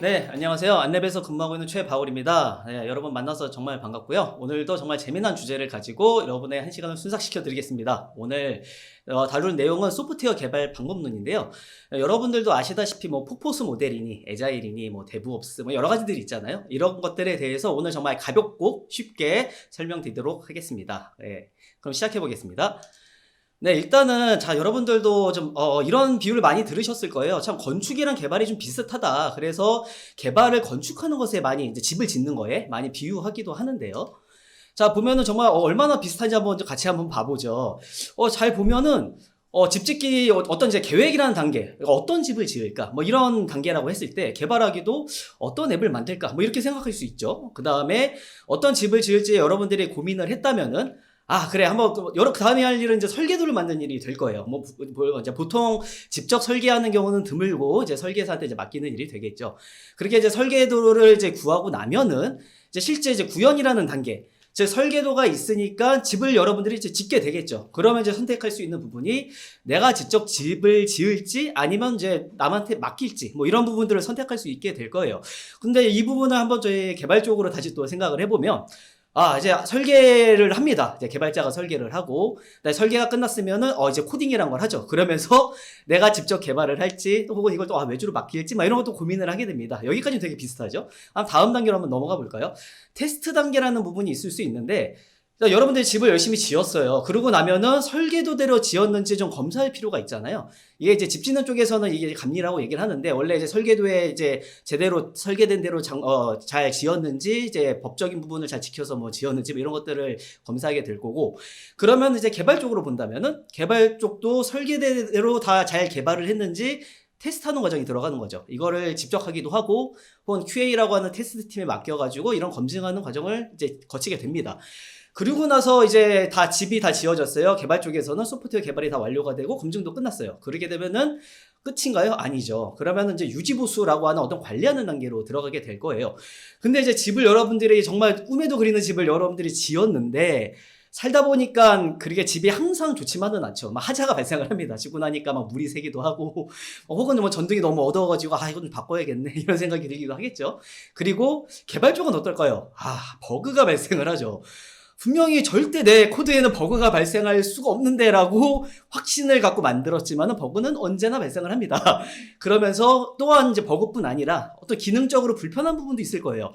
네, 안녕하세요. 안랩에서 근무하고 있는 최바울입니다. 네, 여러분 만나서 정말 반갑고요. 오늘도 정말 재미난 주제를 가지고 여러분의 한 시간을 순삭시켜 드리겠습니다. 오늘 다룰 내용은 소프트웨어 개발 방법론인데요. 여러분들도 아시다시피 뭐 폭포수 모델이니 에자일이니 뭐 데브옵스 뭐 여러 가지들이 있잖아요. 이런 것들에 대해서 오늘 정말 가볍고 쉽게 설명드리도록 하겠습니다. 네, 그럼 시작해 보겠습니다. 네, 일단은 자 여러분들도 좀 이런 비유를 많이 들으셨을 거예요. 참 건축이랑 개발이 좀 비슷하다. 그래서 개발을 건축하는 것에 많이 이제 집을 짓는 거에 많이 비유하기도 하는데요. 자 보면은 정말 얼마나 비슷한지 한번 같이 한번 봐보죠. 잘 보면은 집 짓기 어떤 이제 계획이라는 단계, 그러니까 어떤 집을 지을까, 뭐 이런 단계라고 했을 때 개발하기도 어떤 앱을 만들까, 뭐 이렇게 생각할 수 있죠. 그 다음에 어떤 집을 지을지 여러분들이 고민을 했다면은 그래. 한번, 다음에 할 일은 이제 설계도를 만드는 일이 될 거예요. 이제 보통 직접 설계하는 경우는 드물고, 이제 설계사한테 이제 맡기는 일이 되겠죠. 그렇게 이제 설계도를 이제 구하고 나면은, 이제 실제 이제 구현이라는 단계, 즉 설계도가 있으니까 집을 여러분들이 이제 짓게 되겠죠. 그러면 이제 선택할 수 있는 부분이 내가 직접 집을 지을지 아니면 이제 남한테 맡길지 뭐 이런 부분들을 선택할 수 있게 될 거예요. 근데 이 부분을 한번 저희 개발적으로 다시 또 생각을 해보면, 이제 설계를 합니다. 이제 개발자가 설계를 하고, 설계가 끝났으면은, 이제 코딩이란 걸 하죠. 그러면서 내가 직접 개발을 할지, 또 혹은 이걸 또 외주로 맡길지, 막 이런 것도 고민을 하게 됩니다. 여기까지는 되게 비슷하죠. 다음 단계로 한번 넘어가 볼까요? 테스트 단계라는 부분이 있을 수 있는데, 여러분들이 집을 열심히 지었어요. 그러고 나면은 설계도대로 지었는지 좀 검사할 필요가 있잖아요. 이게 이제 집 짓는 쪽에서는 이게 감리라고 얘기를 하는데, 원래 이제 설계도에 이제 제대로 설계된 대로 잘 지었는지, 이제 법적인 부분을 잘 지켜서 뭐 지었는지, 뭐 이런 것들을 검사하게 될 거고, 그러면 이제 개발 쪽으로 본다면은, 개발 쪽도 설계대로 다 잘 개발을 했는지, 테스트하는 과정이 들어가는 거죠. 이거를 직접 하기도 하고, 혹은 QA라고 하는 테스트 팀에 맡겨가지고 이런 검증하는 과정을 이제 거치게 됩니다. 그리고 나서 이제 집이 다 지어졌어요. 개발 쪽에서는 소프트웨어 개발이 다 완료가 되고 검증도 끝났어요. 그러게 되면은 끝인가요? 아니죠. 그러면은 이제 유지보수라고 하는 어떤 관리하는 단계로 들어가게 될 거예요. 근데 이제 집을 여러분들이 정말 꿈에도 그리는 집을 여러분들이 지었는데 살다 보니까 그게 집이 항상 좋지만은 않죠. 막 하자가 발생을 합니다. 짓고 나니까 막 물이 새기도 하고, 혹은 뭐 전등이 너무 어두워가지고, 이거 좀 바꿔야겠네. 이런 생각이 들기도 하겠죠. 그리고 개발 쪽은 어떨까요? 버그가 발생을 하죠. 분명히 절대 내 코드에는 버그가 발생할 수가 없는데 라고 확신을 갖고 만들었지만 버그는 언제나 발생을 합니다. 그러면서 또한 이제 버그뿐 아니라 어떤 기능적으로 불편한 부분도 있을 거예요.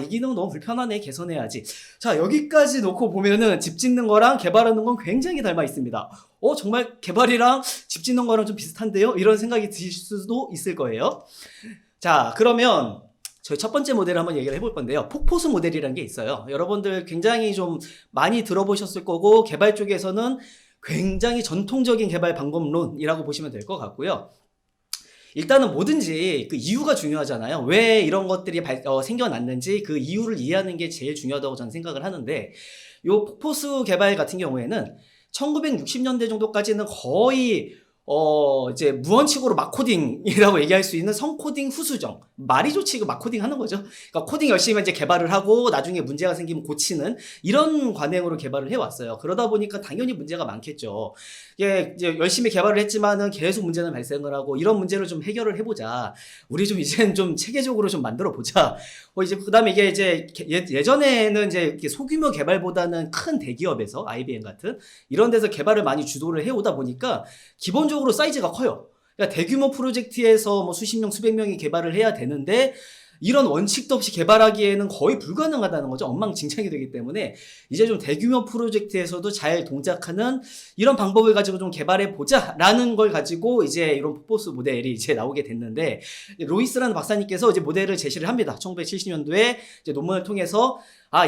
이 기능 너무 불편하네, 개선해야지. 자, 여기까지 놓고 보면은 집 짓는 거랑 개발하는 건 굉장히 닮아 있습니다. 정말 개발이랑 집 짓는 거랑 좀 비슷한데요? 이런 생각이 드실 수도 있을 거예요. 자, 그러면 저희 첫 번째 모델을 한번 얘기를 해볼 건데요. 폭포수 모델이라는 게 있어요. 여러분들 굉장히 좀 많이 들어보셨을 거고, 개발 쪽에서는 굉장히 전통적인 개발 방법론이라고 보시면 될 것 같고요. 일단은 뭐든지 그 이유가 중요하잖아요. 왜 이런 것들이 생겨났는지 그 이유를 이해하는 게 제일 중요하다고 저는 생각을 하는데, 요 폭포수 개발 같은 경우에는 1960년대 정도까지는 거의 이제 무원칙으로 막코딩이라고 얘기할 수 있는 성코딩 후수정. 말이 좋지, 막코딩 하는 거죠. 그러니까 코딩 열심히 이제 개발을 하고 나중에 문제가 생기면 고치는 이런 관행으로 개발을 해왔어요. 그러다 보니까 당연히 문제가 많겠죠. 이제 열심히 개발을 했지만은 계속 문제는 발생을 하고 이런 문제를 좀 해결을 해보자. 우리 좀 이제는 좀 체계적으로 좀 만들어 보자. 이제 그 다음에 이게 이제 예전에는 이제 소규모 개발보다는 큰 대기업에서 IBM 같은 이런 데서 개발을 많이 주도를 해오다 보니까 기본적으로 사이즈가 커요. 그러니까 대규모 프로젝트에서 뭐 수십 명, 수백 명이 개발을 해야 되는데 이런 원칙도 없이 개발하기에는 거의 불가능하다는 거죠. 엉망진창이 되기 때문에 이제 좀 대규모 프로젝트에서도 잘 동작하는 이런 방법을 가지고 좀 개발해 보자라는 걸 가지고 이제 이런 폭포수 모델이 이제 나오게 됐는데, 로이스라는 박사님께서 이제 모델을 제시를 합니다. 1970년도에 이제 논문을 통해서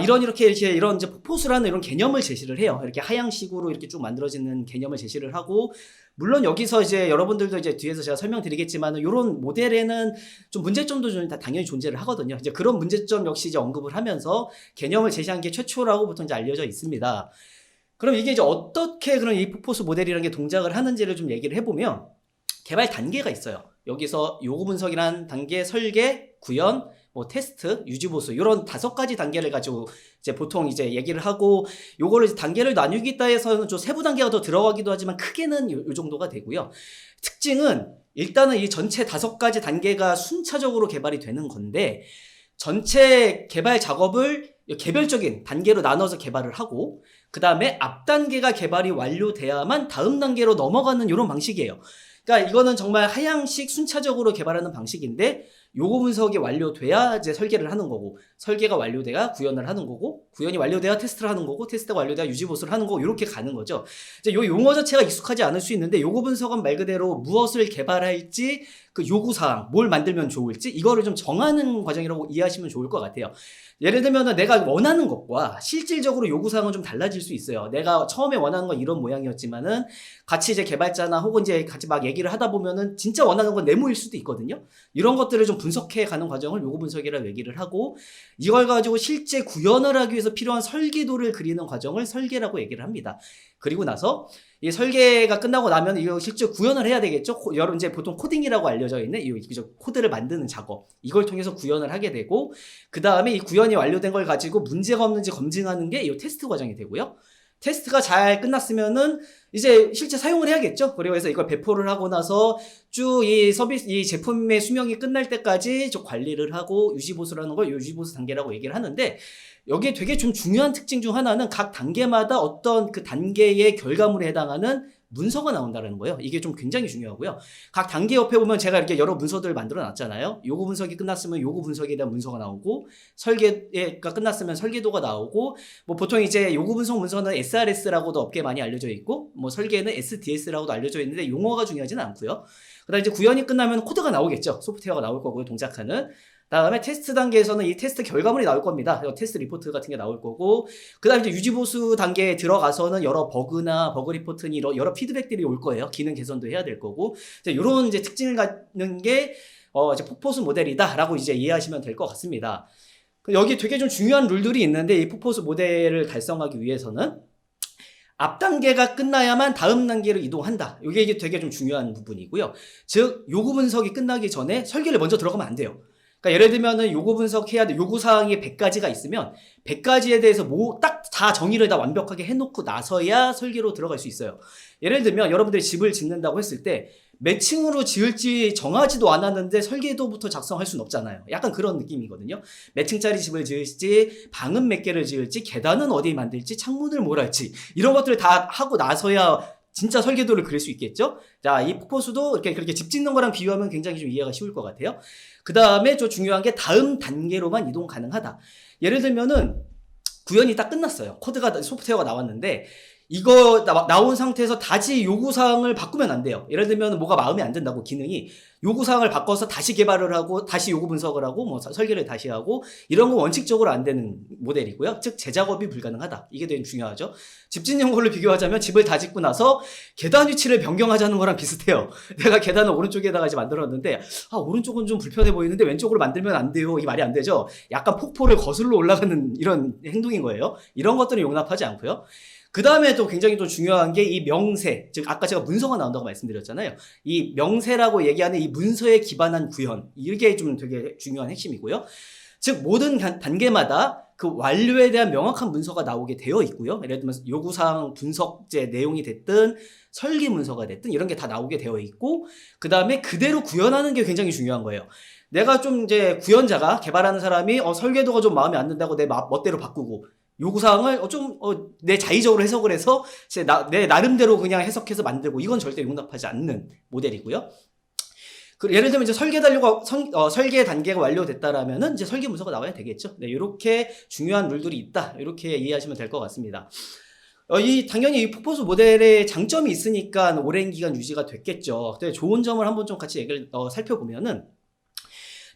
이런 이제 폭포수라는 이런 개념을 제시를 해요. 이렇게 하향식으로 이렇게 쭉 만들어지는 개념을 제시를 하고, 물론 여기서 이제 여러분들도 이제 뒤에서 제가 설명드리겠지만, 이런 모델에는 좀 문제점도 좀 당연히 존재를 하거든요. 이제 그런 문제점 역시 이제 언급을 하면서 개념을 제시한 게 최초라고 보통 이제 알려져 있습니다. 그럼 이게 이제 어떻게 그런 이 폭포수 모델이라는 게 동작을 하는지를 좀 얘기를 해보면, 개발 단계가 있어요. 여기서 요구 분석이라는 단계, 설계, 구현, 뭐 테스트, 유지보수 이런 5가지 단계를 가지고 이제 보통 이제 얘기를 하고, 요거를 이제 단계를 나누겠다 해서는 좀 세부 단계가 더 들어가기도 하지만 크게는 요 정도가 되고요. 특징은 일단은 이 전체 5가지 단계가 순차적으로 개발이 되는 건데 전체 개발 작업을 개별적인 단계로 나눠서 개발을 하고 그 다음에 앞 단계가 개발이 완료돼야만 다음 단계로 넘어가는 이런 방식이에요. 그러니까 이거는 정말 하향식 순차적으로 개발하는 방식인데 요거 분석이 완료돼야 이제 설계를 하는 거고 설계가 완료돼야 구현을 하는 거고 구현이 완료돼야 테스트를 하는 거고 테스트가 완료돼야 유지보수를 하는 거고 이렇게 가는 거죠. 이제 요 용어 자체가 익숙하지 않을 수 있는데 요거 분석은 말 그대로 무엇을 개발할지 그 요구사항 뭘 만들면 좋을지 이거를 좀 정하는 과정이라고 이해하시면 좋을 것 같아요. 예를 들면은 내가 원하는 것과 실질적으로 요구사항은 좀 달라질 수 있어요. 내가 처음에 원하는 건 이런 모양이었지만은 같이 이제 개발자나 혹은 이제 같이 막 얘기를 하다 보면은 진짜 원하는 건 네모일 수도 있거든요. 이런 것들을 좀 분석해 가는 과정을 요구 분석이라고 얘기를 하고 이걸 가지고 실제 구현을 하기 위해서 필요한 설계도를 그리는 과정을 설계라고 얘기를 합니다. 그리고 나서 이 설계가 끝나고 나면 이거 실제 구현을 해야 되겠죠. 여러분 이제 보통 코딩이라고 알려져 있는 이 코드를 만드는 작업 이걸 통해서 구현을 하게 되고 그 다음에 이 구현이 완료된 걸 가지고 문제가 없는지 검증하는 게 이 테스트 과정이 되고요. 테스트가 잘 끝났으면은 이제 실제 사용을 해야겠죠. 그리고 해서 이걸 배포를 하고 나서 쭉 이 서비스, 이 제품의 수명이 끝날 때까지 좀 관리를 하고 유지보수를 하는 걸 유지보수 단계라고 얘기를 하는데 여기에 되게 좀 중요한 특징 중 하나는 각 단계마다 어떤 그 단계의 결과물에 해당하는 문서가 나온다는 거예요. 이게 좀 굉장히 중요하고요. 각 단계 옆에 보면 제가 이렇게 여러 문서들을 만들어 놨잖아요. 요거 분석이 끝났으면 요거 분석에 대한 문서가 나오고 설계가 끝났으면 설계도가 나오고 뭐 보통 이제 요구 분석 문서는 SRS라고도 업계에 많이 알려져 있고 뭐 설계는 SDS라고도 알려져 있는데 용어가 중요하지는 않고요. 그다음에 이제 구현이 끝나면 코드가 나오겠죠. 소프트웨어가 나올 거고요. 동작하는. 다음에 테스트 단계에서는 이 테스트 결과물이 나올 겁니다. 테스트 리포트 같은 게 나올 거고 그 다음에 이제 유지보수 단계에 들어가서는 여러 버그나 버그 리포트니 여러 피드백들이 올 거예요. 기능 개선도 해야 될 거고 이런 이제 특징을 갖는 게 이제 폭포수 모델이다라고 이제 이해하시면 될 것 같습니다. 여기 되게 좀 중요한 룰들이 있는데 이 폭포수 모델을 달성하기 위해서는 앞 단계가 끝나야만 다음 단계로 이동한다. 이게 되게 좀 중요한 부분이고요. 즉 요구 분석이 끝나기 전에 설계를 먼저 들어가면 안 돼요. 그러니까 예를 들면은 요구 분석해야 돼. 요구사항이 100가지가 있으면 100가지에 대해서 딱 다 정의를 다 완벽하게 해놓고 나서야 설계로 들어갈 수 있어요. 예를 들면 여러분들이 집을 짓는다고 했을 때 몇 층으로 지을지 정하지도 않았는데 설계도부터 작성할 수는 없잖아요. 약간 그런 느낌이거든요. 몇 층짜리 집을 지을지, 방은 몇 개를 지을지, 계단은 어디 만들지, 창문을 뭘 할지 이런 것들을 다 하고 나서야 진짜 설계도를 그릴 수 있겠죠? 자, 이 폭포수도 이렇게 그렇게 집 짓는 거랑 비유하면 굉장히 좀 이해가 쉬울 것 같아요. 그 다음에 좀 중요한 게 다음 단계로만 이동 가능하다. 예를 들면은 구현이 딱 끝났어요. 코드가, 소프트웨어가 나왔는데 이거 나온 상태에서 다시 요구사항을 바꾸면 안 돼요. 예를 들면 뭐가 마음에 안 든다고 기능이 요구사항을 바꿔서 다시 개발을 하고 다시 요구 분석을 하고 뭐 설계를 다시 하고 이런 건 원칙적으로 안 되는 모델이고요. 즉 재작업이 불가능하다. 이게 되게 중요하죠. 집 짓는 걸로 비교하자면 집을 다 짓고 나서 계단 위치를 변경하자는 거랑 비슷해요. 내가 계단을 오른쪽에다가 이제 만들었는데 오른쪽은 좀 불편해 보이는데 왼쪽으로 만들면 안 돼요. 이게 말이 안 되죠. 약간 폭포를 거슬러 올라가는 이런 행동인 거예요. 이런 것들은 용납하지 않고요. 그 다음에 또 굉장히 또 중요한 게 이 명세, 즉 아까 제가 문서가 나온다고 말씀드렸잖아요. 이 명세라고 얘기하는 이 문서에 기반한 구현, 이게 좀 되게 중요한 핵심이고요. 즉 모든 단계마다 그 완료에 대한 명확한 문서가 나오게 되어 있고요. 예를 들면 요구사항 분석제 내용이 됐든 설계 문서가 됐든 이런 게 다 나오게 되어 있고 그 다음에 그대로 구현하는 게 굉장히 중요한 거예요. 내가 좀 이제 구현자가 개발하는 사람이 설계도가 좀 마음에 안 든다고 내 멋대로 바꾸고 요구사항을 내 자의적으로 해석을 해서 내 나름대로 그냥 해석해서 만들고 이건 절대 용납하지 않는 모델이고요. 예를 들면 이제 설계 단계가 완료됐다라면은 이제 설계 문서가 나와야 되겠죠. 네, 이렇게 중요한 룰들이 있다. 이렇게 이해하시면 될 것 같습니다. 당연히 이 폭포수 모델의 장점이 있으니까 오랜 기간 유지가 됐겠죠. 근데 좋은 점을 한번 좀 같이 얘기를 살펴보면은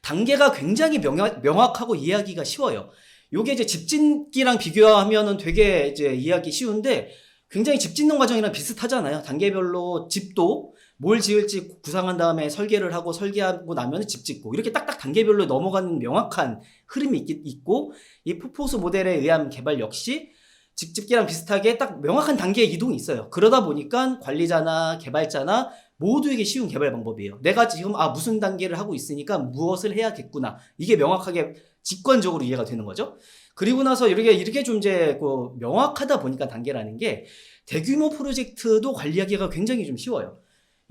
단계가 굉장히 명확하고 이해하기가 쉬워요. 요게 이제 집 짓기랑 비교하면은 되게 이제 이해하기 쉬운데 굉장히 집 짓는 과정이랑 비슷하잖아요. 단계별로 집도 뭘 지을지 구상한 다음에 설계를 하고 설계하고 나면 집 짓고 이렇게 딱딱 단계별로 넘어가는 명확한 흐름이 있고 이 폭포수 모델에 의한 개발 역시 집 짓기랑 비슷하게 딱 명확한 단계의 이동이 있어요. 그러다 보니까 관리자나 개발자나 모두에게 쉬운 개발 방법이에요. 내가 지금 무슨 단계를 하고 있으니까 무엇을 해야겠구나. 이게 명확하게 직관적으로 이해가 되는 거죠. 그리고 나서 이렇게 좀 이제 명확하다 보니까 단계라는 게 대규모 프로젝트도 관리하기가 굉장히 좀 쉬워요.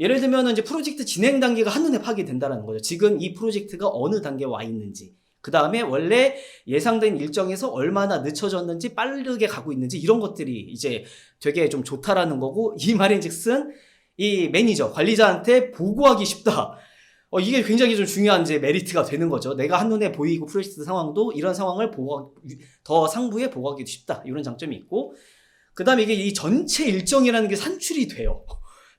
예를 들면 이제 프로젝트 진행 단계가 한눈에 파악된다라는 거죠. 지금 이 프로젝트가 어느 단계에 와 있는지, 그 다음에 원래 예상된 일정에서 얼마나 늦춰졌는지, 빠르게 가고 있는지, 이런 것들이 이제 되게 좀 좋다라는 거고, 이 말인즉슨 이 매니저, 관리자한테 보고하기 쉽다. 이게 굉장히 좀 중요한 이제 메리트가 되는 거죠. 내가 한눈에 보이고 프로젝트 상황도 이런 상황을 더 상부에 보고하기도 쉽다. 이런 장점이 있고, 그 다음에 이게 이 전체 일정이라는 게 산출이 돼요.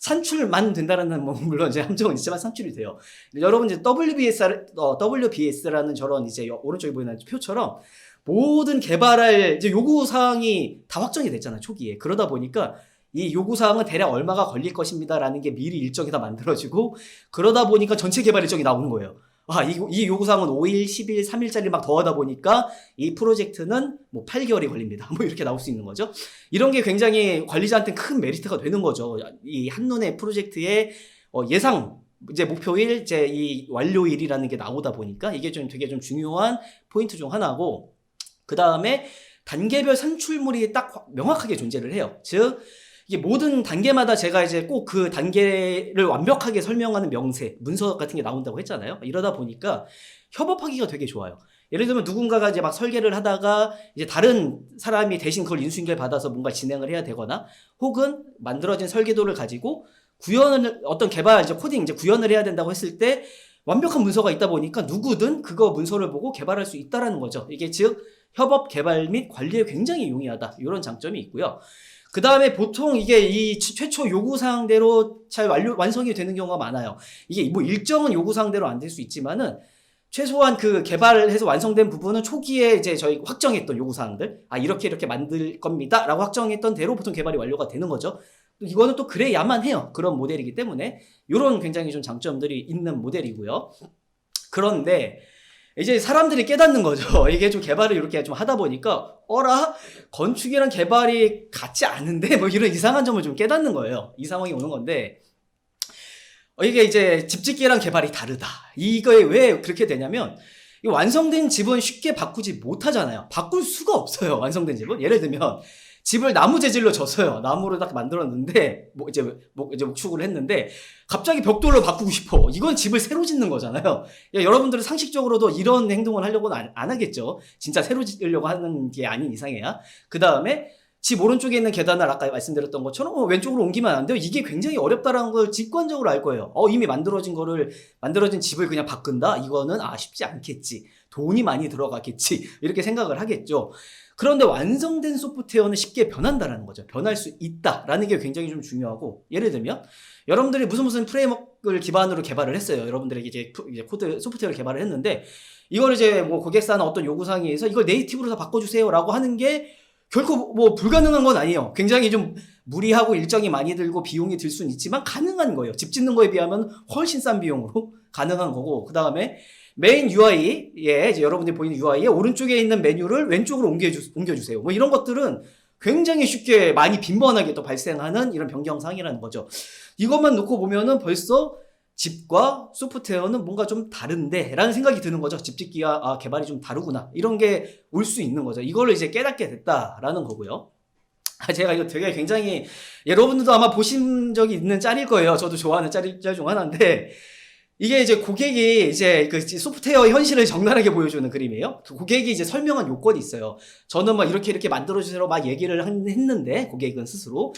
산출만 된다라는, 뭐, 물론 이제 함정은 있지만 산출이 돼요. 여러분 이제 WBS라는 저런 이제 오른쪽에 보이는 표처럼 모든 개발할 이제 요구사항이 다 확정이 됐잖아요, 초기에. 그러다 보니까 이 요구사항은 대략 얼마가 걸릴 것입니다라는 게 미리 일정이 다 만들어지고, 그러다 보니까 전체 개발 일정이 나오는 거예요. 이 요구사항은 5일, 10일, 3일짜리 막 더하다 보니까 이 프로젝트는 뭐 8개월이 걸립니다. 뭐 이렇게 나올 수 있는 거죠. 이런 게 굉장히 관리자한테 큰 메리트가 되는 거죠. 이 한눈에 프로젝트의 예상 이제 목표일, 이제 이 완료일이라는 게 나오다 보니까 이게 좀 되게 좀 중요한 포인트 중 하나고, 그 다음에 단계별 산출물이 딱 명확하게 존재를 해요. 즉, 이게 모든 단계마다 제가 이제 꼭 그 단계를 완벽하게 설명하는 명세, 문서 같은 게 나온다고 했잖아요. 이러다 보니까 협업하기가 되게 좋아요. 예를 들면 누군가가 이제 막 설계를 하다가 이제 다른 사람이 대신 그걸 인수인계를 받아서 뭔가 진행을 해야 되거나, 혹은 만들어진 설계도를 가지고 어떤 개발, 이제 코딩, 이제 구현을 해야 된다고 했을 때 완벽한 문서가 있다 보니까 누구든 그거 문서를 보고 개발할 수 있다라는 거죠. 이게 즉, 협업, 개발 및 관리에 굉장히 용이하다. 이런 장점이 있고요. 그 다음에 보통 이게 이 최초 요구사항대로 잘 완성이 되는 경우가 많아요. 이게 뭐 일정은 요구사항대로 안 될 수 있지만은, 최소한 그 개발을 해서 완성된 부분은 초기에 이제 저희 확정했던 요구사항들, 이렇게 만들 겁니다 라고 확정했던 대로 보통 개발이 완료가 되는 거죠. 이거는 또 그래야만 해요. 그런 모델이기 때문에 이런 굉장히 좀 장점들이 있는 모델이고요. 그런데 이제 사람들이 깨닫는 거죠. 이게 좀 개발을 이렇게 좀 하다 보니까, 건축이랑 개발이 같지 않은데? 뭐 이런 이상한 점을 좀 깨닫는 거예요. 이 상황이 오는 건데, 이게 이제 집 짓기랑 개발이 다르다. 이거에 왜 그렇게 되냐면, 이 완성된 집은 쉽게 바꾸지 못하잖아요. 바꿀 수가 없어요. 완성된 집은. 예를 들면, 집을 나무 재질로 졌어요. 나무로 딱 만들었는데, 이제 목축을 했는데, 갑자기 벽돌로 바꾸고 싶어. 이건 집을 새로 짓는 거잖아요. 여러분들은 상식적으로도 이런 행동을 하려고는 안 하겠죠. 진짜 새로 짓려고 하는 게 아닌 이상해야. 그 다음에, 집 오른쪽에 있는 계단을 아까 말씀드렸던 것처럼 왼쪽으로 옮기면 안 돼요. 이게 굉장히 어렵다라는 걸 직관적으로 알 거예요. 이미 만들어진 집을 그냥 바꾼다? 이거는 쉽지 않겠지. 돈이 많이 들어가겠지. 이렇게 생각을 하겠죠. 그런데 완성된 소프트웨어는 쉽게 변한다라는 거죠. 변할 수 있다라는 게 굉장히 좀 중요하고, 예를 들면 여러분들이 무슨 프레임워크를 기반으로 개발을 했어요. 여러분들에게 이제 소프트웨어를 개발을 했는데, 이걸 이제 뭐 고객사나 어떤 요구사항에 의해서 이걸 네이티브로 다 바꿔주세요라고 하는 게 결코 뭐 불가능한 건 아니에요. 굉장히 좀 무리하고 일정이 많이 들고 비용이 들 수는 있지만 가능한 거예요. 집 짓는 거에 비하면 훨씬 싼 비용으로 가능한 거고, 그 다음에 메인 UI에 이제 여러분들이 보이는 UI에 오른쪽에 있는 메뉴를 왼쪽으로 옮겨주세요. 뭐 이런 것들은 굉장히 쉽게 많이 빈번하게 또 발생하는 이런 변경사항이라는 거죠. 이것만 놓고 보면은 벌써 집과 소프트웨어는 뭔가 좀 다른데 라는 생각이 드는 거죠. 집 짓기와 개발이 좀 다르구나. 이런 게 올 수 있는 거죠. 이걸 이제 깨닫게 됐다라는 거고요. 제가 이거 되게 굉장히, 여러분들도 아마 보신 적이 있는 짤일 거예요. 저도 좋아하는 짤 중 하나인데, 이게 이제 고객이 이제 그 소프트웨어 현실을 적나라하게 보여주는 그림이에요. 그 고객이 이제 설명한 요건이 있어요. 저는 막 이렇게 만들어주세요 막 얘기를 했는데, 고객은 스스로.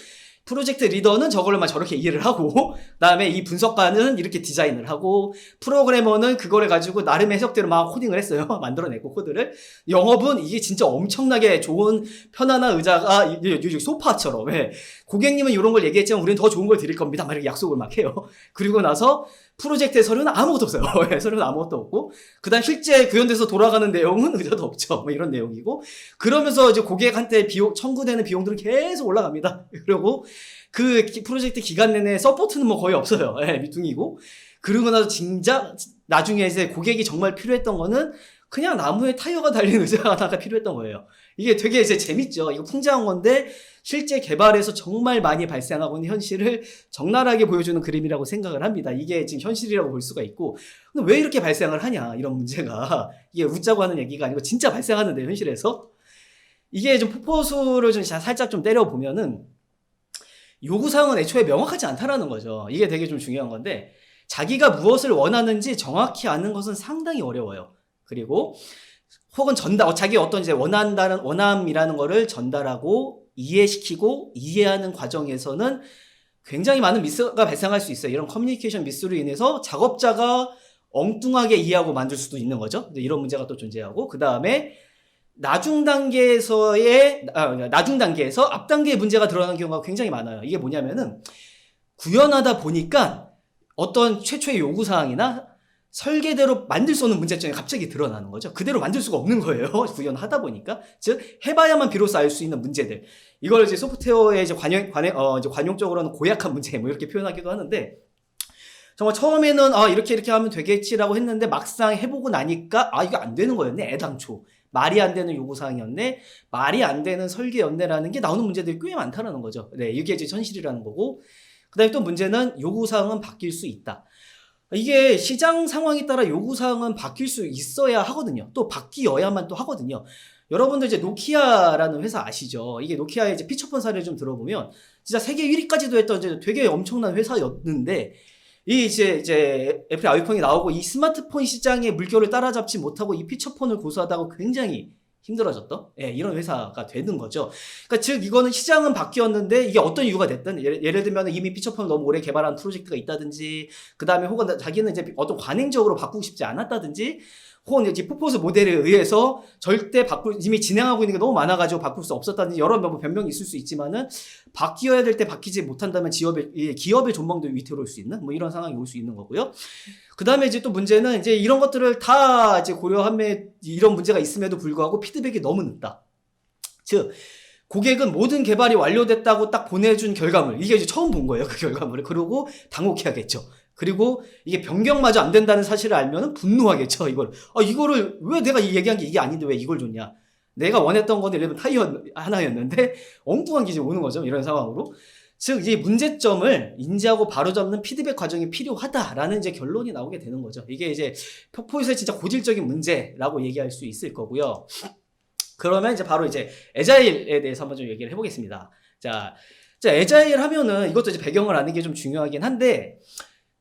프로젝트 리더는 저걸로 막 저렇게 이해를 하고, 그 다음에 이 분석가는 이렇게 디자인을 하고, 프로그래머는 그거를 가지고 나름의 해석대로 막 코딩을 했어요. 만들어내고 코드를. 영업은 이게 진짜 엄청나게 좋은 편안한 의자가 소파처럼. 고객님은 이런 걸 얘기했지만 우리는 더 좋은 걸 드릴 겁니다. 막 이렇게 약속을 막 해요. 그리고 나서 프로젝트의 서류는 아무것도 없어요. 서류는 아무것도 없고, 그 다음 실제 구현돼서 돌아가는 내용은 의자도 없죠. 뭐 이런 내용이고, 그러면서 이제 고객한테 청구되는 비용들은 계속 올라갑니다. 그리고 그 프로젝트 기간 내내 서포트는 뭐 거의 없어요. 미퉁이고. 그러고 나서 진짜 나중에 이제 고객이 정말 필요했던 거는 그냥 나무에 타이어가 달린 의자 하나가 필요했던 거예요. 이게 되게 이제 재밌죠. 이거 풍자한 건데 실제 개발에서 정말 많이 발생하고 있는 현실을 적나라하게 보여주는 그림이라고 생각을 합니다. 이게 지금 현실이라고 볼 수가 있고, 근데 왜 이렇게 발생을 하냐, 이런 문제가. 이게 웃자고 하는 얘기가 아니고 진짜 발생하는데, 현실에서. 이게 좀 폭포수를 좀 살짝 좀 때려보면은, 요구사항은 애초에 명확하지 않다라는 거죠. 이게 되게 좀 중요한 건데 자기가 무엇을 원하는지 정확히 아는 것은 상당히 어려워요. 그리고 혹은 자기 어떤 이제 원함이라는 거를 전달하고 이해시키고 이해하는 과정에서는 굉장히 많은 미스가 발생할 수 있어요. 이런 커뮤니케이션 미스로 인해서 작업자가 엉뚱하게 이해하고 만들 수도 있는 거죠. 이런 문제가 또 존재하고, 그 다음에 나중 단계에서 앞 단계의 문제가 드러나는 경우가 굉장히 많아요. 이게 뭐냐면은 구현하다 보니까 어떤 최초의 요구사항이나 설계대로 만들 수 없는 문제점이 갑자기 드러나는 거죠. 그대로 만들 수가 없는 거예요. 구현하다 보니까. 즉, 해봐야만 비로소 알 수 있는 문제들. 이걸 이제 소프트웨어의 이제 관용적으로는 고약한 문제, 뭐 이렇게 표현하기도 하는데, 정말 처음에는, 이렇게 하면 되겠지라고 했는데, 막상 해보고 나니까, 이거 안 되는 거였네, 애당초. 말이 안 되는 요구사항이었네, 말이 안 되는 설계였네라는 게 나오는 문제들이 꽤 많다는 거죠. 네, 이게 이제 현실이라는 거고. 그 다음에 또 문제는 요구사항은 바뀔 수 있다. 이게 시장 상황에 따라 요구사항은 바뀔 수 있어야 하거든요. 또 바뀌어야만 또 하거든요. 여러분들 이제 노키아라는 회사 아시죠? 이게 노키아의 이제 피처폰 사례를 좀 들어보면 진짜 세계 1위까지도 했던 이제 되게 엄청난 회사였는데 이제 애플 아이폰이 나오고 이 스마트폰 시장의 물결을 따라잡지 못하고 이 피처폰을 고수하다가 굉장히 힘들어졌던 이런 회사가 되는 거죠. 그러니까 즉 이거는 시장은 바뀌었는데 이게 어떤 이유가 됐든 예를 들면 이미 피처폰을 너무 오래 개발한 프로젝트가 있다든지 그 다음에 혹은 자기는 이제 어떤 관행적으로 바꾸고 싶지 않았다든지 혹은 이제 폭포수 모델에 의해서 절대 이미 진행하고 있는 게 너무 많아가지고 바꿀 수 없었다든지 여러 변명이 있을 수 있지만은 바뀌어야 될 때 바뀌지 못한다면 기업의 존망도 위태로울 수 있는 뭐 이런 상황이 올 수 있는 거고요. 그 다음에 이제 또 문제는 이제 이런 것들을 다 이제 고려함에 이런 문제가 있음에도 불구하고 피드백이 너무 늦다. 즉, 고객은 모든 개발이 완료됐다고 딱 보내준 결과물, 이게 이제 처음 본 거예요, 그 결과물을. 그러고 당혹해하겠죠. 그리고 이게 변경마저 안 된다는 사실을 알면 분노하겠죠, 이걸. 이거를 왜 내가 얘기한 게 이게 아닌데 왜 이걸 줬냐. 내가 원했던 건 예를 들면 타이어 하나였는데 엉뚱한 기준이 오는 거죠, 이런 상황으로. 즉, 이 문제점을 인지하고 바로잡는 피드백 과정이 필요하다라는 이제 결론이 나오게 되는 거죠. 이게 이제 폭포에서의 진짜 고질적인 문제라고 얘기할 수 있을 거고요. 그러면 이제 바로 이제 애자일에 대해서 한번 좀 얘기를 해보겠습니다. 자, 애자일 하면은 이것도 이제 배경을 아는 게 좀 중요하긴 한데,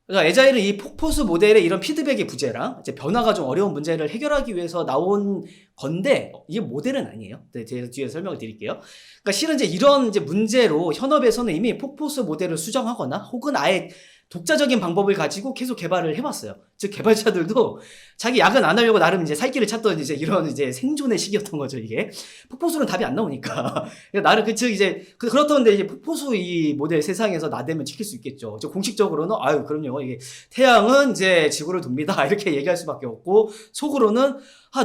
그러니까 애자일은 이 폭포수 모델의 이런 피드백의 부재랑 이제 변화가 좀 어려운 문제를 해결하기 위해서 나온 건데 이게 모델은 아니에요. 네, 제가 뒤에 설명을 드릴게요. 그러니까 실은 이제 이런 이제 문제로 현업에서는 이미 폭포수 모델을 수정하거나 혹은 아예 독자적인 방법을 가지고 계속 개발을 해봤어요. 즉 개발자들도 자기 야근 안 하려고 나름 이제 살 길을 찾던 이제 이런 이제 생존의 시기였던 거죠, 이게. 폭포수는 답이 안 나오니까. 나름 즉 이제 그렇던데 이제 폭포수 이 모델 세상에서 나대면 지킬 수 있겠죠. 공식적으로는 그럼요. 이게 태양은 이제 지구를 돕니다. 이렇게 얘기할 수밖에 없고 속으로는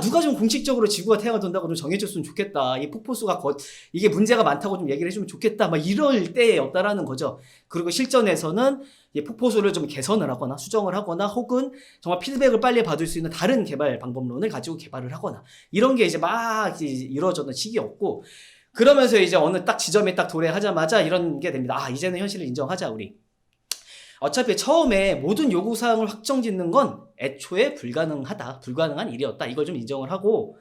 누가 좀 공식적으로 지구가 태양을 돈다고 좀 정해줬으면 좋겠다. 이 폭포수가 이게 문제가 많다고 좀 얘기를 해주면 좋겠다. 막 이럴 때였다라는 거죠. 그리고 실전에서는 이 폭포수를 좀 개선을 하거나 수정을 하거나 혹은 정말 피드백을 빨리 받을 수 있는 다른 개발 방법론을 가지고 개발을 하거나 이런 게 이제 막 이루어졌던 시기였고 그러면서 이제 어느 딱 지점에 딱 도래하자마자 이런 게 됩니다. 이제는 현실을 인정하자, 우리. 어차피 처음에 모든 요구사항을 확정짓는 건 애초에 불가능한 일이었다. 이걸 좀 인정을 하고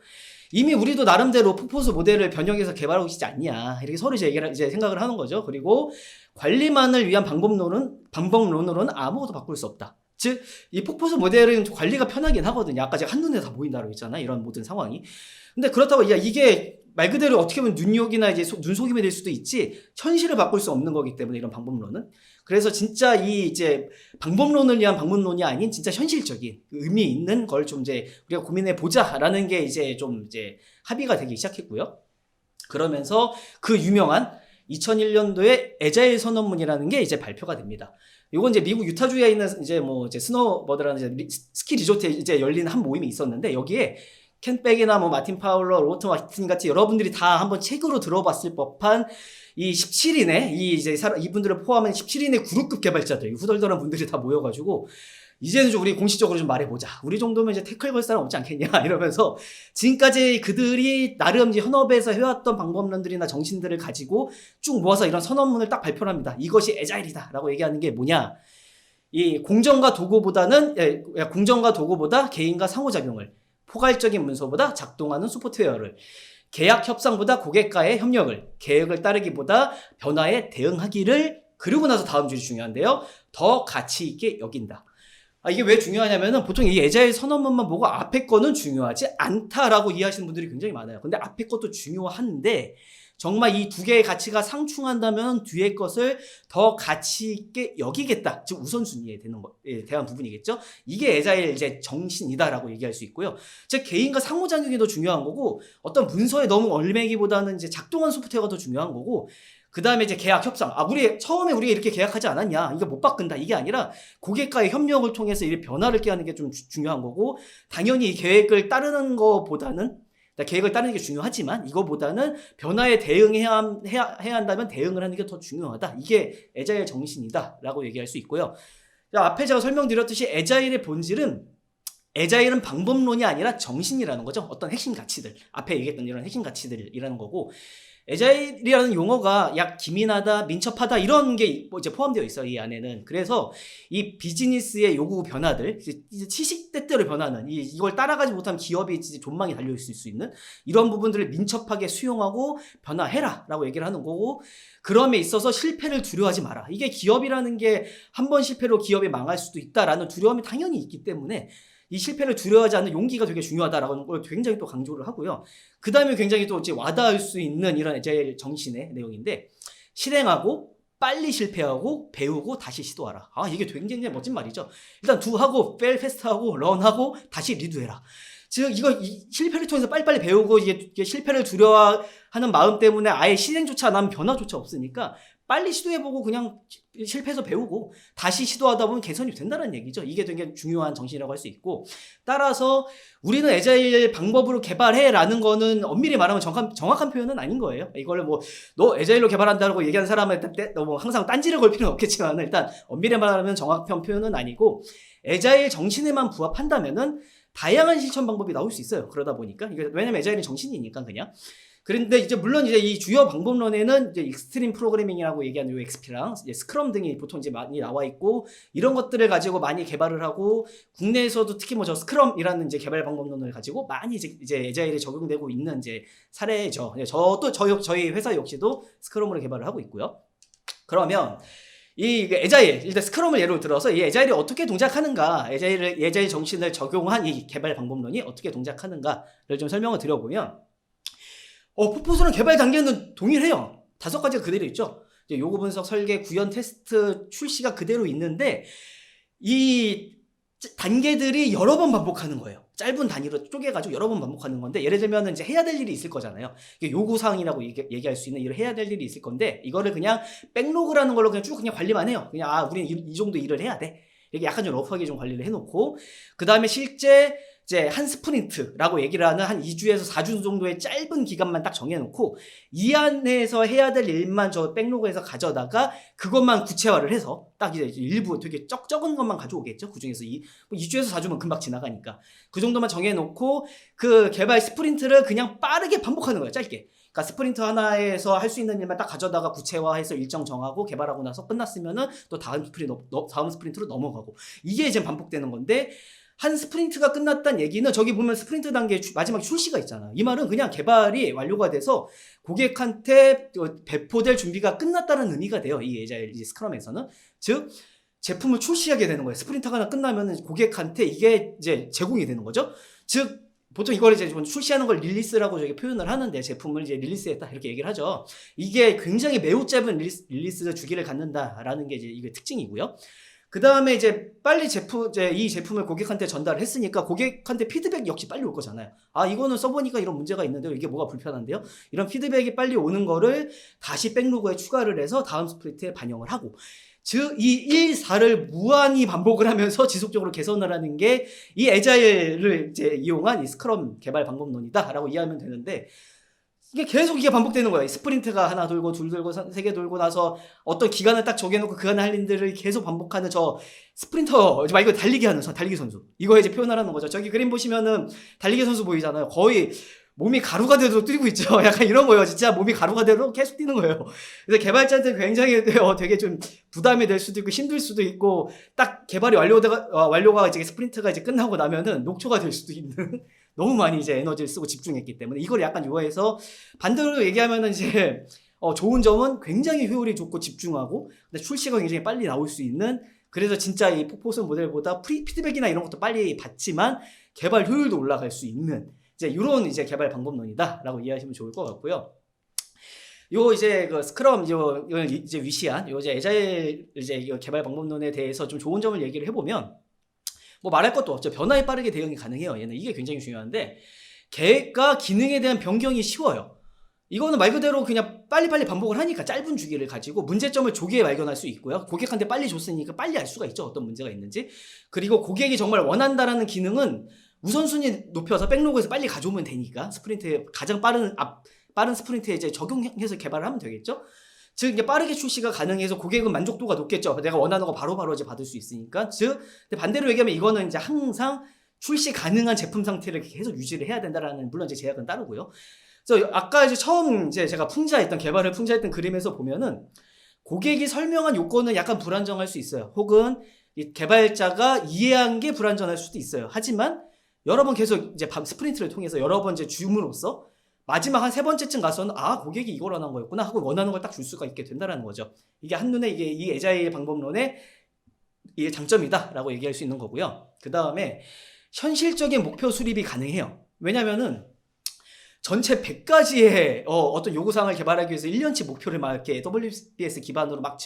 이미 우리도 나름대로 폭포수 모델을 변형해서 개발하고 있지 않냐. 이렇게 서로 이제 생각을 하는 거죠. 그리고 관리만을 위한 방법론으로는 아무것도 바꿀 수 없다. 즉, 이 폭포수 모델은 관리가 편하긴 하거든요. 아까 제가 한눈에 다 보인다고 했잖아요. 이런 모든 상황이. 근데 그렇다고 이게 말 그대로 어떻게 보면 눈욕이나 이제 눈속임이 될 수도 있지 현실을 바꿀 수 없는 거기 때문에 이런 방법론은. 그래서 진짜 이 이제 방법론을 위한 방법론이 아닌 진짜 현실적인 의미 있는 걸 좀 이제 우리가 고민해 보자라는 게 이제 좀 이제 합의가 되기 시작했고요. 그러면서 그 유명한 2001년도에 애자일 선언문이라는 게 이제 발표가 됩니다. 이건 이제 미국 유타주에 있는 이제 스노버드라는 스키 리조트에 이제 열린 한 모임이 있었는데 여기에 켄 백이나 마틴 파울러, 로버트 마틴 같이 여러분들이 다 한번 책으로 들어봤을 법한 이 17인의 이분들을 포함한 17인의 그룹급 개발자들, 후덜덜한 분들이 다 모여가지고 이제는 좀 우리 공식적으로 좀 말해보자. 우리 정도면 이제 태클 걸 사람 없지 않겠냐 이러면서 지금까지 그들이 나름 이제 현업에서 해왔던 방법론들이나 정신들을 가지고 쭉 모아서 이런 선언문을 딱 발표를 합니다. 이것이 애자일이다 라고 얘기하는 게 뭐냐. 이 공정과 도구보다 개인과 상호작용을, 포괄적인 문서보다 작동하는 소프트웨어를, 계약 협상보다 고객과의 협력을, 계획을 따르기보다 변화에 대응하기를 그리고 나서 다음 줄이 중요한데요. 더 가치 있게 여긴다. 이게 왜 중요하냐면은 보통 이 애자일 선언문만 보고 앞에 거는 중요하지 않다라고 이해하시는 분들이 굉장히 많아요. 근데 앞에 것도 중요한데 정말 이 두 개의 가치가 상충한다면 뒤에 것을 더 가치 있게 여기겠다. 즉 우선순위에 대한 부분이겠죠. 이게 애자일 이제 정신이다라고 얘기할 수 있고요. 즉 개인과 상호작용이 더 중요한 거고 어떤 문서에 너무 얽매기보다는 이제 작동한 소프트웨어가 더 중요한 거고 그 다음에 이제 계약 협상. 처음에 우리가 이렇게 계약하지 않았냐. 이거 못 바꾼다. 이게 아니라 고객과의 협력을 통해서 이 변화를 꾀하는 게 좀 중요한 거고 당연히 이 계획을 따르는 거보다는 계획을 따르는 게 중요하지만 이거보다는 변화에 대응해야 한다면 대응을 하는 게 더 중요하다. 이게 애자일 정신이다라고 얘기할 수 있고요. 앞에 제가 설명드렸듯이 애자일의 본질은 애자일은 방법론이 아니라 정신이라는 거죠. 어떤 핵심 가치들. 앞에 얘기했던 이런 핵심 가치들이라는 거고 애자일이라는 용어가 약 기민하다, 민첩하다 이런 게 이제 포함되어 있어요. 이 안에는. 그래서 이 비즈니스의 요구 변화들, 이제 시시때때로 변하는 이걸 따라가지 못하면 기업이 이제 존망이 달려있을 수 있는 이런 부분들을 민첩하게 수용하고 변화해라라고 얘기를 하는 거고 그럼에 있어서 실패를 두려워하지 마라. 이게 기업이라는 게 한 번 실패로 기업이 망할 수도 있다라는 두려움이 당연히 있기 때문에 이 실패를 두려워하지 않는 용기가 되게 중요하다라는 걸 굉장히 또 강조를 하고요. 그 다음에 굉장히 또 이제 와닿을 수 있는 이런 애자일 정신의 내용인데 실행하고 빨리 실패하고 배우고 다시 시도하라. 이게 굉장히 멋진 말이죠. 일단 do하고 fail fast하고 run하고 다시 redo해라. 즉 이 실패를 통해서 빨리빨리 배우고 이게 실패를 두려워하는 마음 때문에 아예 실행조차 안 하면 변화조차 없으니까 빨리 시도해보고 그냥 실패해서 배우고 다시 시도하다 보면 개선이 된다는 얘기죠. 이게 되게 중요한 정신이라고 할 수 있고 따라서 우리는 애자일 방법으로 개발해라는 거는 엄밀히 말하면 정확한 표현은 아닌 거예요. 이거를 너 애자일로 개발한다고 얘기하는 사람한테 너무 항상 딴지를 걸 필요는 없겠지만 일단 엄밀히 말하면 정확한 표현은 아니고 애자일 정신에만 부합한다면은 다양한 실천 방법이 나올 수 있어요. 그러다 보니까 왜냐면 애자일은 정신이니까 그냥. 그런데 이제 물론 이제 이 주요 방법론에는 이제 익스트림 프로그래밍이라고 얘기하는 요 XP랑 이제 스크럼 등이 보통 이제 많이 나와 있고 이런 것들을 가지고 많이 개발을 하고 국내에서도 특히 저 스크럼이라는 이제 개발 방법론을 가지고 많이 이제 애자일에 적용되고 있는 이제 사례죠. 저희 회사 역시도 스크럼으로 개발을 하고 있고요. 그러면 이 애자일, 일단 스크럼을 예로 들어서 이 애자일이 어떻게 동작하는가, 애자일 정신을 적용한 이 개발 방법론이 어떻게 동작하는가를 좀 설명을 드려보면 포포스는 개발 단계는 동일해요. 5가지가 그대로 있죠. 이제 요구 분석, 설계, 구현, 테스트, 출시가 그대로 있는데 이 단계들이 여러 번 반복하는 거예요. 짧은 단위로 쪼개가지고 여러 번 반복하는 건데 예를 들면 이제 해야 될 일이 있을 거잖아요. 이게 요구사항이라고 얘기할 수 있는 일을 해야 될 일이 있을 건데 이거를 그냥 백로그라는 걸로 그냥 쭉 그냥 관리만 해요. 그냥 우리는 이 정도 일을 해야 돼. 이렇게 약간 좀 러프하게 좀 관리를 해놓고 그 다음에 실제 이제 한 스프린트라고 얘기를 하는 한 2주에서 4주 정도의 짧은 기간만 딱 정해놓고 이 안에서 해야 될 일만 저 백로그에서 가져다가 그것만 구체화를 해서 딱 이제 일부 되게 적은 것만 가져오겠죠. 그 중에서 2주에서 4주면 금방 지나가니까 그 정도만 정해놓고 그 개발 스프린트를 그냥 빠르게 반복하는 거예요. 짧게. 그러니까 스프린트 하나에서 할 수 있는 일만 딱 가져다가 구체화해서 일정 정하고 개발하고 나서 끝났으면은 또 다음 스프린트로 넘어가고 이게 이제 반복되는 건데 한 스프린트가 끝났다는 얘기는 저기 보면 스프린트 단계 마지막 출시가 있잖아요. 이 말은 그냥 개발이 완료가 돼서 고객한테 배포될 준비가 끝났다는 의미가 돼요. 이 애자일 스크럼에서는. 즉 제품을 출시하게 되는 거예요. 스프린트가 하나 끝나면 고객한테 이게 이제 제공이 되는 거죠. 즉 보통 이걸 이제 출시하는 걸 릴리스라고 저기 표현을 하는데 제품을 이제 릴리스했다 이렇게 얘기를 하죠. 이게 굉장히 매우 짧은 릴리스 주기를 갖는다라는 게 이제 이게 특징이고요. 그 다음에 이제 빨리 이 제품을 고객한테 전달을 했으니까 고객한테 피드백이 역시 빨리 올 거잖아요. 이거는 써보니까 이런 문제가 있는데요. 이게 뭐가 불편한데요? 이런 피드백이 빨리 오는 거를 다시 백로그에 추가를 해서 다음 스프린트에 반영을 하고 즉 이 1, 4를 무한히 반복을 하면서 지속적으로 개선을 하는 게 이 애자일을 이제 이용한 이 스크럼 개발 방법론이다라고 이해하면 되는데 이게 계속 이게 반복되는 거예요. 스프린트가 하나 돌고 둘 돌고 세 개 돌고 나서 어떤 기간을 딱 정해놓고 그 안에 할 일들을 계속 반복하는 저 스프린터 말고 달리기 선수 이거 이제 표현을 하는 거죠. 저기 그림 보시면은 달리기 선수 보이잖아요. 거의 몸이 가루가 되도록 뛰고 있죠. 약간 이런 거예요. 진짜 몸이 가루가 되도록 계속 뛰는 거예요. 그래서 개발자한테 굉장히 되게 좀 부담이 될 수도 있고 힘들 수도 있고 딱 개발이 완료가 이제 스프린트가 이제 끝나고 나면은 녹초가 될 수도 있는 너무 많이 이제 에너지를 쓰고 집중했기 때문에 이걸 약간 요해서 반대로 얘기하면은 이제 좋은 점은 굉장히 효율이 좋고 집중하고 근데 출시가 굉장히 빨리 나올 수 있는 그래서 진짜 이 폭포수 모델보다 피드백이나 이런 것도 빨리 받지만 개발 효율도 올라갈 수 있는 이제 이런 이제 개발 방법론이다라고 이해하시면 좋을 것 같고요. 요 이제 그 스크럼 이제 위시한 요 이제 애자일 이제 개발 방법론에 대해서 좀 좋은 점을 얘기를 해보면 뭐 말할 것도 없죠. 변화에 빠르게 대응이 가능해요. 얘는 이게 굉장히 중요한데 계획과 기능에 대한 변경이 쉬워요. 이거는 말 그대로 그냥 빨리빨리 반복을 하니까 짧은 주기를 가지고 문제점을 조기에 발견할 수 있고요. 고객한테 빨리 줬으니까 빨리 알 수가 있죠. 어떤 문제가 있는지. 그리고 고객이 정말 원한다라는 기능은 우선순위 높여서 백로그에서 빨리 가져오면 되니까 스프린트에 가장 빠른 스프린트에 이제 적용해서 개발을 하면 되겠죠. 즉 이게 빠르게 출시가 가능해서 고객은 만족도가 높겠죠. 내가 원하는 거 바로바로 이제 받을 수 있으니까. 즉 반대로 얘기하면 이거는 이제 항상 출시 가능한 제품 상태를 계속 유지를 해야 된다라는 물론 이제 제약은 따르고요. 그래서 아까 이제 처음 이제 제가 개발을 풍자했던 그림에서 보면은 고객이 설명한 요건은 약간 불안정할 수 있어요. 혹은 이 개발자가 이해한 게 불안정할 수도 있어요. 하지만 여러 번 계속 이제 스프린트를 통해서 여러 번 이제 줌으로써 마지막 한 3번째쯤 가서는 고객이 이걸 원한 거였구나 하고 원하는 걸 딱 줄 수가 있게 된다는 거죠. 이게 한눈에 이게 이 애자일 방법론의 이게 장점이다라고 얘기할 수 있는 거고요. 그 다음에 현실적인 목표 수립이 가능해요. 왜냐면은 전체 100가지의 어떤 요구사항을 개발하기 위해서 1년치 목표를 막 이렇게 AWS 기반으로 막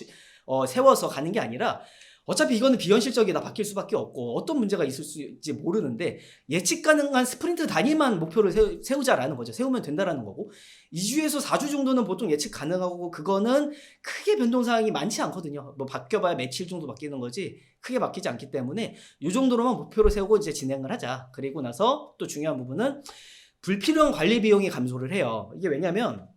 세워서 가는 게 아니라 어차피 이거는 비현실적이다. 바뀔 수밖에 없고 어떤 문제가 있을지 모르는데 예측 가능한 스프린트 단위만 목표를 세우자라는 거죠. 세우면 된다라는 거고 2주에서 4주 정도는 보통 예측 가능하고 그거는 크게 변동사항이 많지 않거든요. 뭐 바뀌어봐야 며칠 정도 바뀌는 거지 크게 바뀌지 않기 때문에 이 정도로만 목표를 세우고 이제 진행을 하자. 그리고 나서 또 중요한 부분은 불필요한 관리 비용이 감소를 해요. 이게 왜냐면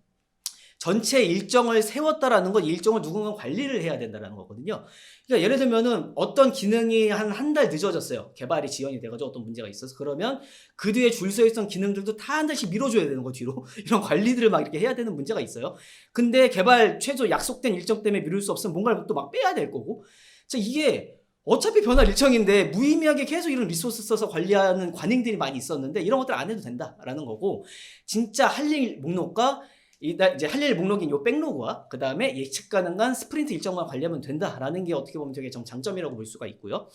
전체 일정을 세웠다라는 건 일정을 누군가 관리를 해야 된다는 거거든요. 그러니까 예를 들면은 어떤 기능이 한 달 늦어졌어요. 개발이 지연이 돼가지고 어떤 문제가 있어서 그러면 그 뒤에 줄 서 있던 기능들도 다 한 달씩 밀어줘야 되는 거 뒤로 이런 관리들을 막 이렇게 해야 되는 문제가 있어요. 근데 개발 최소 약속된 일정 때문에 미룰 수 없으면 뭔가를 또 막 빼야 될 거고. 이게 어차피 변할 일정인데 무의미하게 계속 이런 리소스 써서 관리하는 관행들이 많이 있었는데 이런 것들 안 해도 된다라는 거고 진짜 할 일 목록과 이제 할 일 목록인 요 백로그와 그 다음에 예측 가능한 스프린트 일정만 관리하면 된다라는 게 어떻게 보면 되게 좀 장점이라고 볼 수가 있고요.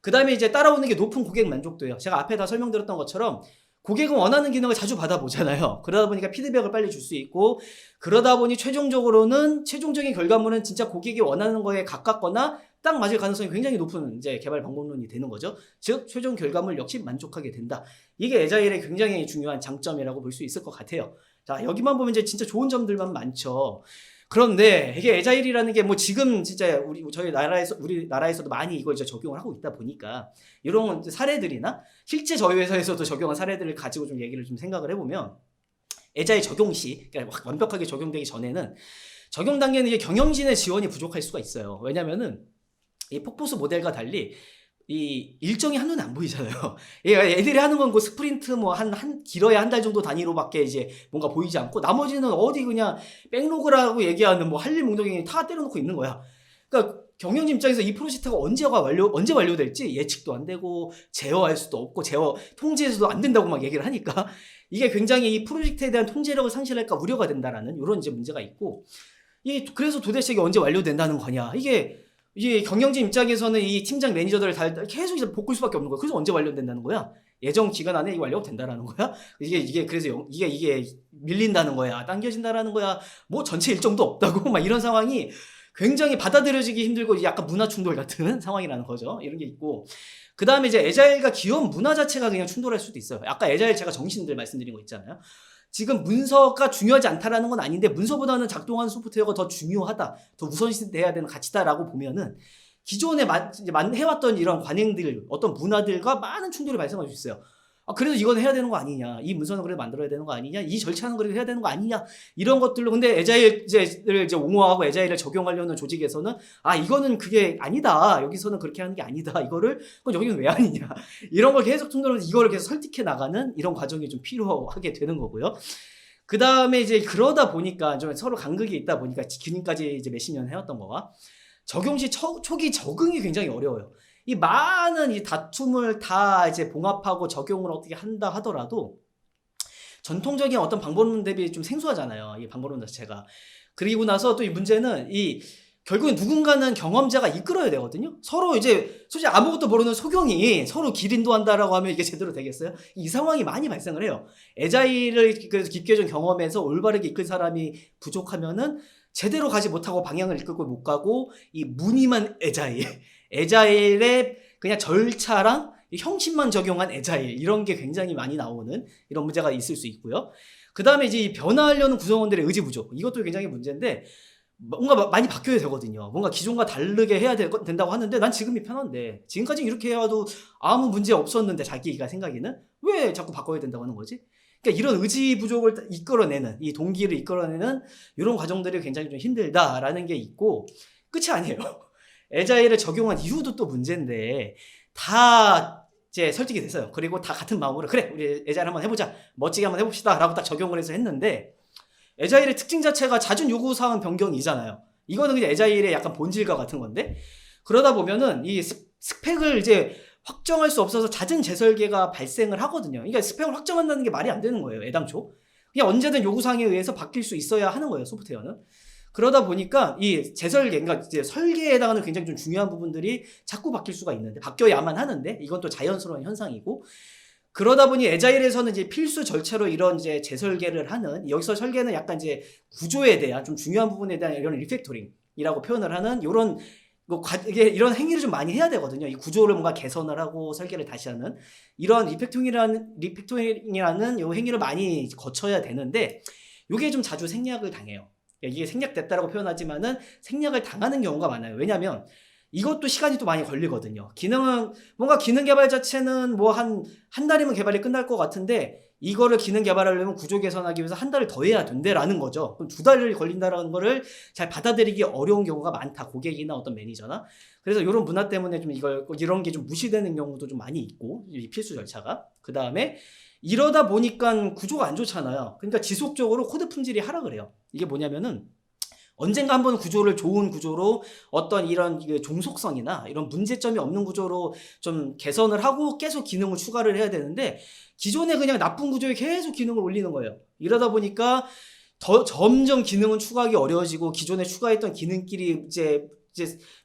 그 다음에 이제 따라오는 게 높은 고객 만족도예요. 제가 앞에 다 설명드렸던 것처럼 고객은 원하는 기능을 자주 받아보잖아요. 그러다 보니까 피드백을 빨리 줄 수 있고 그러다 보니 최종적인 결과물은 진짜 고객이 원하는 거에 가깝거나 딱 맞을 가능성이 굉장히 높은 이제 개발 방법론이 되는 거죠. 즉 최종 결과물 역시 만족하게 된다. 이게 애자일의 굉장히 중요한 장점이라고 볼 수 있을 것 같아요. 자, 여기만 보면 이제 진짜 좋은 점들만 많죠. 그런데 이게 애자일이라는 게 뭐 지금 진짜 우리나라에서도 많이 이걸 이제 적용을 하고 있다 보니까 이런 사례들이나 실제 저희 회사에서도 적용한 사례들을 가지고 좀 얘기를 좀 생각을 해보면 애자일 적용 시 그러니까 완벽하게 적용되기 전에는 적용 단계는 이게 경영진의 지원이 부족할 수가 있어요. 왜냐면은 이 폭포수 모델과 달리 이 일정이 한눈에 안 보이잖아요. 애들이 하는 건 그 스프린트 뭐 길어야 한 달 정도 단위로밖에 이제 뭔가 보이지 않고 나머지는 어디 그냥 백로그라고 얘기하는 뭐 할 일 목록이 다 때려놓고 있는 거야. 그러니까 경영진 입장에서 이 프로젝트가 언제 완료될지 예측도 안 되고 제어할 수도 없고 통제해서도 안 된다고 막 얘기를 하니까 이게 굉장히 이 프로젝트에 대한 통제력을 상실할까 우려가 된다라는 이런 이제 문제가 있고 그래서 도대체 이게 언제 완료된다는 거냐 이게 경영진 입장에서는 이 팀장 매니저들을 다 계속 이제 볶을 수밖에 없는 거야. 그래서 언제 완료된다는 거야? 예정 기간 안에 완료가 된다라는 거야? 그래서 이게 밀린다는 거야? 당겨진다라는 거야? 뭐 전체 일정도 없다고? 막 이런 상황이 굉장히 받아들여지기 힘들고 약간 문화 충돌 같은 상황이라는 거죠. 이런 게 있고. 그 다음에 이제 애자일과 기업 문화 자체가 그냥 충돌할 수도 있어요. 아까 애자일 제가 정신들 말씀드린 거 있잖아요. 지금 문서가 중요하지 않다라는 건 아닌데 문서보다는 작동하는 소프트웨어가 더 중요하다, 더 우선시돼야 되는 가치다라고 보면은 기존에 해왔던 이런 관행들, 어떤 문화들과 많은 충돌이 발생할 수 있어요. 그래도 이건 해야 되는 거 아니냐, 이 문서는 그래도 만들어야 되는 거 아니냐, 이 절차는 그래도 해야 되는 거 아니냐, 이런 것들로. 근데 애자일을 이제 옹호하고 애자일을 적용하려는 조직에서는 이거는 그게 아니다, 여기서는 그렇게 하는 게 아니다, 그건 여기는 왜 아니냐, 이런 걸 계속 충돌하면서 이거를 계속 설득해 나가는 이런 과정이 좀 필요하게 되는 거고요. 그 다음에 이제 그러다 보니까 좀 서로 간극이 있다 보니까 지금까지 이제 몇십 년 해왔던 거와 적용 시 초기 적응이 굉장히 어려워요. 이 많은 이 다툼을 다 이제 봉합하고 적용을 어떻게 한다 하더라도 전통적인 어떤 방법론 대비 좀 생소하잖아요. 이 방법론 자체가. 그리고 나서 또 이 문제는 결국엔 누군가는 경험자가 이끌어야 되거든요. 서로 이제 솔직히 아무것도 모르는 소경이 서로 길 인도한다라고 하면 이게 제대로 되겠어요? 이 상황이 많이 발생을 해요. 애자일을 그래서 깊게 좀 경험해서 올바르게 이끌 사람이 부족하면은 제대로 가지 못하고 방향을 이끌고 못 가고 이 무늬만 애자일의 그냥 절차랑 형식만 적용한 애자일 이런 게 굉장히 많이 나오는 이런 문제가 있을 수 있고요. 그 다음에 이제 이 변화하려는 구성원들의 의지 부족 이것도 굉장히 문제인데 뭔가 많이 바뀌어야 되거든요. 뭔가 기존과 다르게 해야 된다고 하는데 난 지금이 편한데 지금까지 이렇게 해와도 아무 문제 없었는데 자기가 생각에는 왜 자꾸 바꿔야 된다고 하는 거지? 그러니까 이런 의지 부족을 이끌어내는 이 동기를 이끌어내는 이런 과정들이 굉장히 좀 힘들다라는 게 있고 끝이 아니에요. 애자일을 적용한 이후도 또 문제인데 다 이제 설득이 됐어요. 그리고 다 같은 마음으로 그래 우리 애자일 한번 해보자 멋지게 한번 해봅시다 라고 딱 적용을 해서 했는데 애자일의 특징 자체가 잦은 요구사항 변경이잖아요. 이거는 그냥 애자일의 약간 본질과 같은 건데 그러다 보면은 이 스펙을 이제 확정할 수 없어서 잦은 재설계가 발생을 하거든요. 그러니까 스펙을 확정한다는 게 말이 안 되는 거예요. 애당초. 그냥 언제든 요구사항에 의해서 바뀔 수 있어야 하는 거예요. 소프트웨어는. 그러다 보니까 이 재설계, 그러니까 이제 설계에 해당하는 굉장히 좀 중요한 부분들이 자꾸 바뀔 수가 있는데 바뀌어야만 하는데 이건 또 자연스러운 현상이고 그러다 보니 애자일에서는 이제 필수 절차로 이런 이제 재설계를 하는 여기서 설계는 약간 이제 구조에 대한 좀 중요한 부분에 대한 이런 리팩토링이라고 표현을 하는 이런 행위를 좀 많이 해야 되거든요. 이 구조를 뭔가 개선을 하고 설계를 다시 하는 이런 리팩토링이라는 요 행위를 많이 거쳐야 되는데 이게 좀 자주 생략을 당해요. 이게 생략됐다라고 표현하지만은 생략을 당하는 경우가 많아요. 왜냐하면 이것도 시간이 또 많이 걸리거든요. 뭔가 기능 개발 자체는 뭐 한 달이면 개발이 끝날 것 같은데 이거를 기능 개발하려면 구조 개선하기 위해서 한 달을 더 해야 된다라는 거죠. 그럼 2달이 걸린다라는 거를 잘 받아들이기 어려운 경우가 많다. 고객이나 어떤 매니저나. 그래서 이런 문화 때문에 좀 이런 게 좀 무시되는 경우도 좀 많이 있고, 이 필수 절차가. 그 다음에 이러다 보니까 구조가 안 좋잖아요. 그러니까 지속적으로 코드 품질이 하락을 해요. 이게 뭐냐면은 언젠가 한번 좋은 구조로 어떤 이런 종속성이나 이런 문제점이 없는 구조로 좀 개선을 하고 계속 기능을 추가를 해야 되는데 기존에 그냥 나쁜 구조에 계속 기능을 올리는 거예요. 이러다 보니까 점점 기능은 추가하기 어려워지고 기존에 추가했던 기능끼리 이제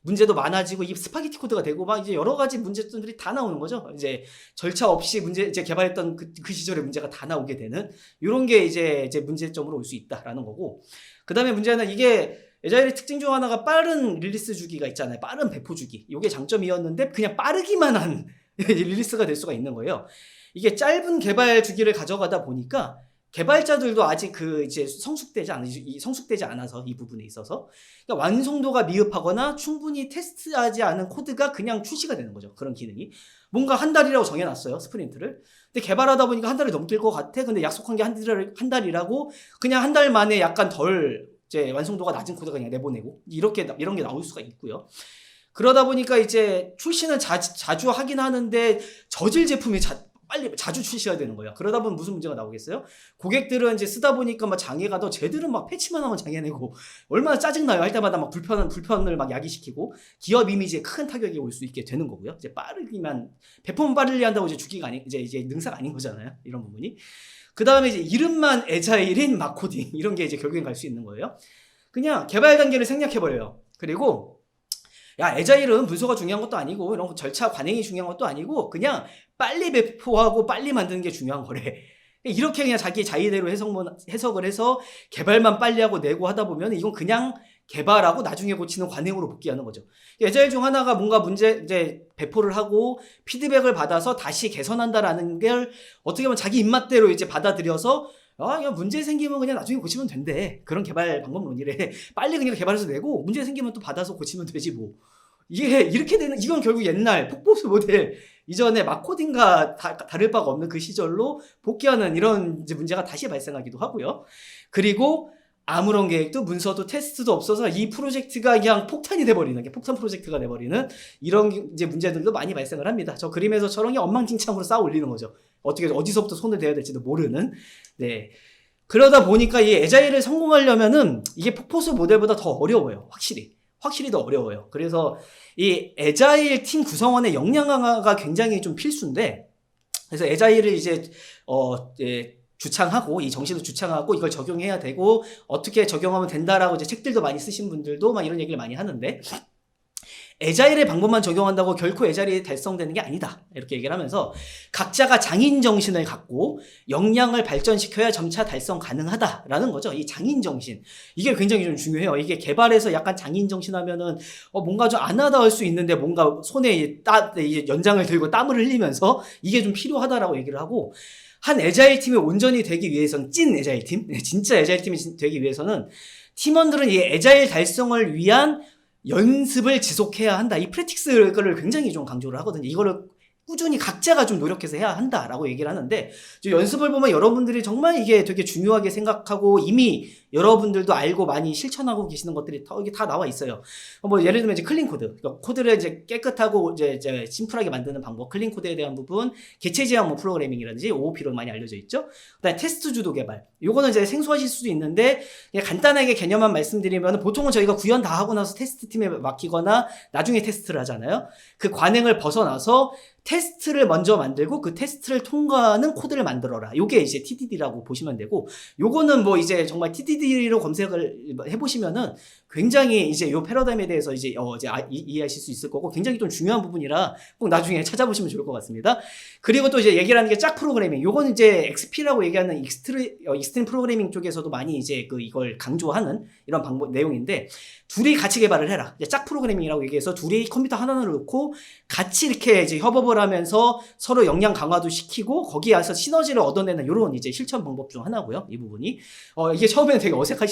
문제도 많아지고 이 스파게티 코드가 되고 막 이제 여러 가지 문제점들이 다 나오는 거죠. 이제 절차 없이 이제 개발했던 그 시절의 문제가 다 나오게 되는 이런 게 이제 문제점으로 올 수 있다라는 거고. 그 다음에 문제는 이게 애자일의 특징 중 하나가 빠른 릴리스 주기가 있잖아요. 빠른 배포 주기. 이게 장점이었는데 그냥 빠르기만 한 릴리스가 될 수가 있는 거예요. 이게 짧은 개발 주기를 가져가다 보니까 개발자들도 아직 이제 성숙되지 않아서 이 부분에 있어서 그러니까 완성도가 미흡하거나 충분히 테스트하지 않은 코드가 그냥 출시가 되는 거죠. 그런 기능이. 뭔가 한 달이라고 정해놨어요. 스프린트를. 근데 개발하다 보니까 한 달이 넘길 것 같아. 근데 약속한 게 한 달이라고 그냥 한 달 만에 약간 덜 이제 완성도가 낮은 코드가 그냥 내보내고 이런 게 나올 수가 있고요. 그러다 보니까 이제 출시는 자주 하긴 하는데 저질 제품이 자주 출시해야 되는 거예요. 그러다 보면 무슨 문제가 나오겠어요? 고객들은 이제 쓰다 보니까 막 장애가 더 쟤들은 막 패치만 하면 장애내고 얼마나 짜증나요. 할 때마다 막 불편을 막 야기시키고 기업 이미지에 큰 타격이 올 수 있게 되는 거고요. 이제 배포만 빠르게 한다고 이제 주기가 이제 능사가 아닌 거잖아요. 이런 부분이. 그 다음에 이제 이름만 애자일인 막 코딩 이런 게 이제 결국엔 갈 수 있는 거예요. 그냥 개발 단계를 생략해버려요. 그리고 야 애자일은 문서가 중요한 것도 아니고 이런 절차 관행이 중요한 것도 아니고 그냥 빨리 배포하고 빨리 만드는 게 중요한 거래. 이렇게 그냥 자기 자의대로 해석을 해서 개발만 빨리 하고 내고 하다 보면 이건 그냥 개발하고 나중에 고치는 관행으로 복귀하는 거죠. 애자일 중 하나가 뭔가 이제 배포를 하고 피드백을 받아서 다시 개선한다라는 걸 어떻게 보면 자기 입맛대로 이제 받아들여서 야, 문제 생기면 그냥 나중에 고치면 된대. 그런 개발 방법론이래. 빨리 그냥 개발해서 내고 문제 생기면 또 받아서 고치면 되지 뭐. 이게 이렇게 되는 이건 결국 옛날 폭포수 모델 이전에 마코딩과 다를 바가 없는 그 시절로 복귀하는 이런 이제 문제가 다시 발생하기도 하고요. 그리고 아무런 계획도 문서도 테스트도 없어서 이 프로젝트가 그냥 폭탄이 돼버리는 게 폭탄 프로젝트가 돼버리는 이런 이제 문제들도 많이 발생을 합니다. 저 그림에서처럼 엉망진창으로 쌓아 올리는 거죠. 어디서부터 손을 대야 될지도 모르는. 네. 그러다 보니까 이 애자일을 성공하려면은 이게 폭포수 모델보다 더 어려워요. 확실히 더 어려워요. 그래서 이 애자일 팀 구성원의 역량 강화가 굉장히 좀 필수인데, 그래서 애자일을 이제 주창하고 이 정신을 주창하고 이걸 적용해야 되고 어떻게 적용하면 된다라고 이제 책들도 많이 쓰신 분들도 막 이런 얘기를 많이 하는데 애자일의 방법만 적용한다고 결코 애자일이 달성되는 게 아니다. 이렇게 얘기를 하면서 각자가 장인 정신을 갖고 역량을 발전시켜야 점차 달성 가능하다라는 거죠. 이 장인 정신. 이게 굉장히 좀 중요해요. 이게 개발에서 약간 장인 정신 하면은 뭔가 좀 안 하다 할 수 있는데 뭔가 손에 연장을 들고 땀을 흘리면서 이게 좀 필요하다라고 얘기를 하고 한 애자일 팀이 온전히 되기 위해서는 찐 애자일 팀, 진짜 애자일 팀이 되기 위해서는 팀원들은 이 애자일 달성을 위한 연습을 지속해야 한다. 이 프랙티스를 굉장히 좀 강조를 하거든요. 이거를 꾸준히 각자가 좀 노력해서 해야 한다라고 얘기를 하는데 연습을 보면 여러분들이 정말 이게 되게 중요하게 생각하고 이미 여러분들도 알고 많이 실천하고 계시는 것들이 이게 다 나와 있어요. 뭐 예를 들면 이제 클린 코드, 그러니까 코드를 이제 깨끗하고 이제 심플하게 만드는 방법, 클린 코드에 대한 부분, 개체 지향 프로그래밍이라든지 OOP로 많이 알려져 있죠. 그다음에 테스트 주도 개발. 요거는 이제 생소하실 수도 있는데 그냥 간단하게 개념만 말씀드리면 보통은 저희가 구현 다 하고 나서 테스트 팀에 맡기거나 나중에 테스트를 하잖아요. 그 관행을 벗어나서 테스트를 먼저 만들고 그 테스트를 통과하는 코드를 만들어라. 요게 이제 TDD라고 보시면 되고, 요거는 뭐 이제 정말 TDD로 검색을 해보시면은 굉장히 이제 요 패러다임에 대해서 이제 이해하실 수 있을 거고 굉장히 좀 중요한 부분이라 꼭 나중에 찾아보시면 좋을 것 같습니다. 그리고 또 이제 얘기를 하는 게 짝 프로그래밍. 요거는 이제 XP라고 얘기하는 익스트림 프로그래밍 쪽에서도 많이 이제 이걸 강조하는 이런 내용인데, 둘이 같이 개발을 해라. 짝 프로그래밍이라고 얘기해서 둘이 컴퓨터 하나를 놓고 같이 이렇게 이제 협업을 하면서 서로 역량 강화도 시키고 거기에서 시너지를 얻어내는 이런 이제 실천 방법 중 하나고요. 이 부분이 이게 처음에는 되게 어색할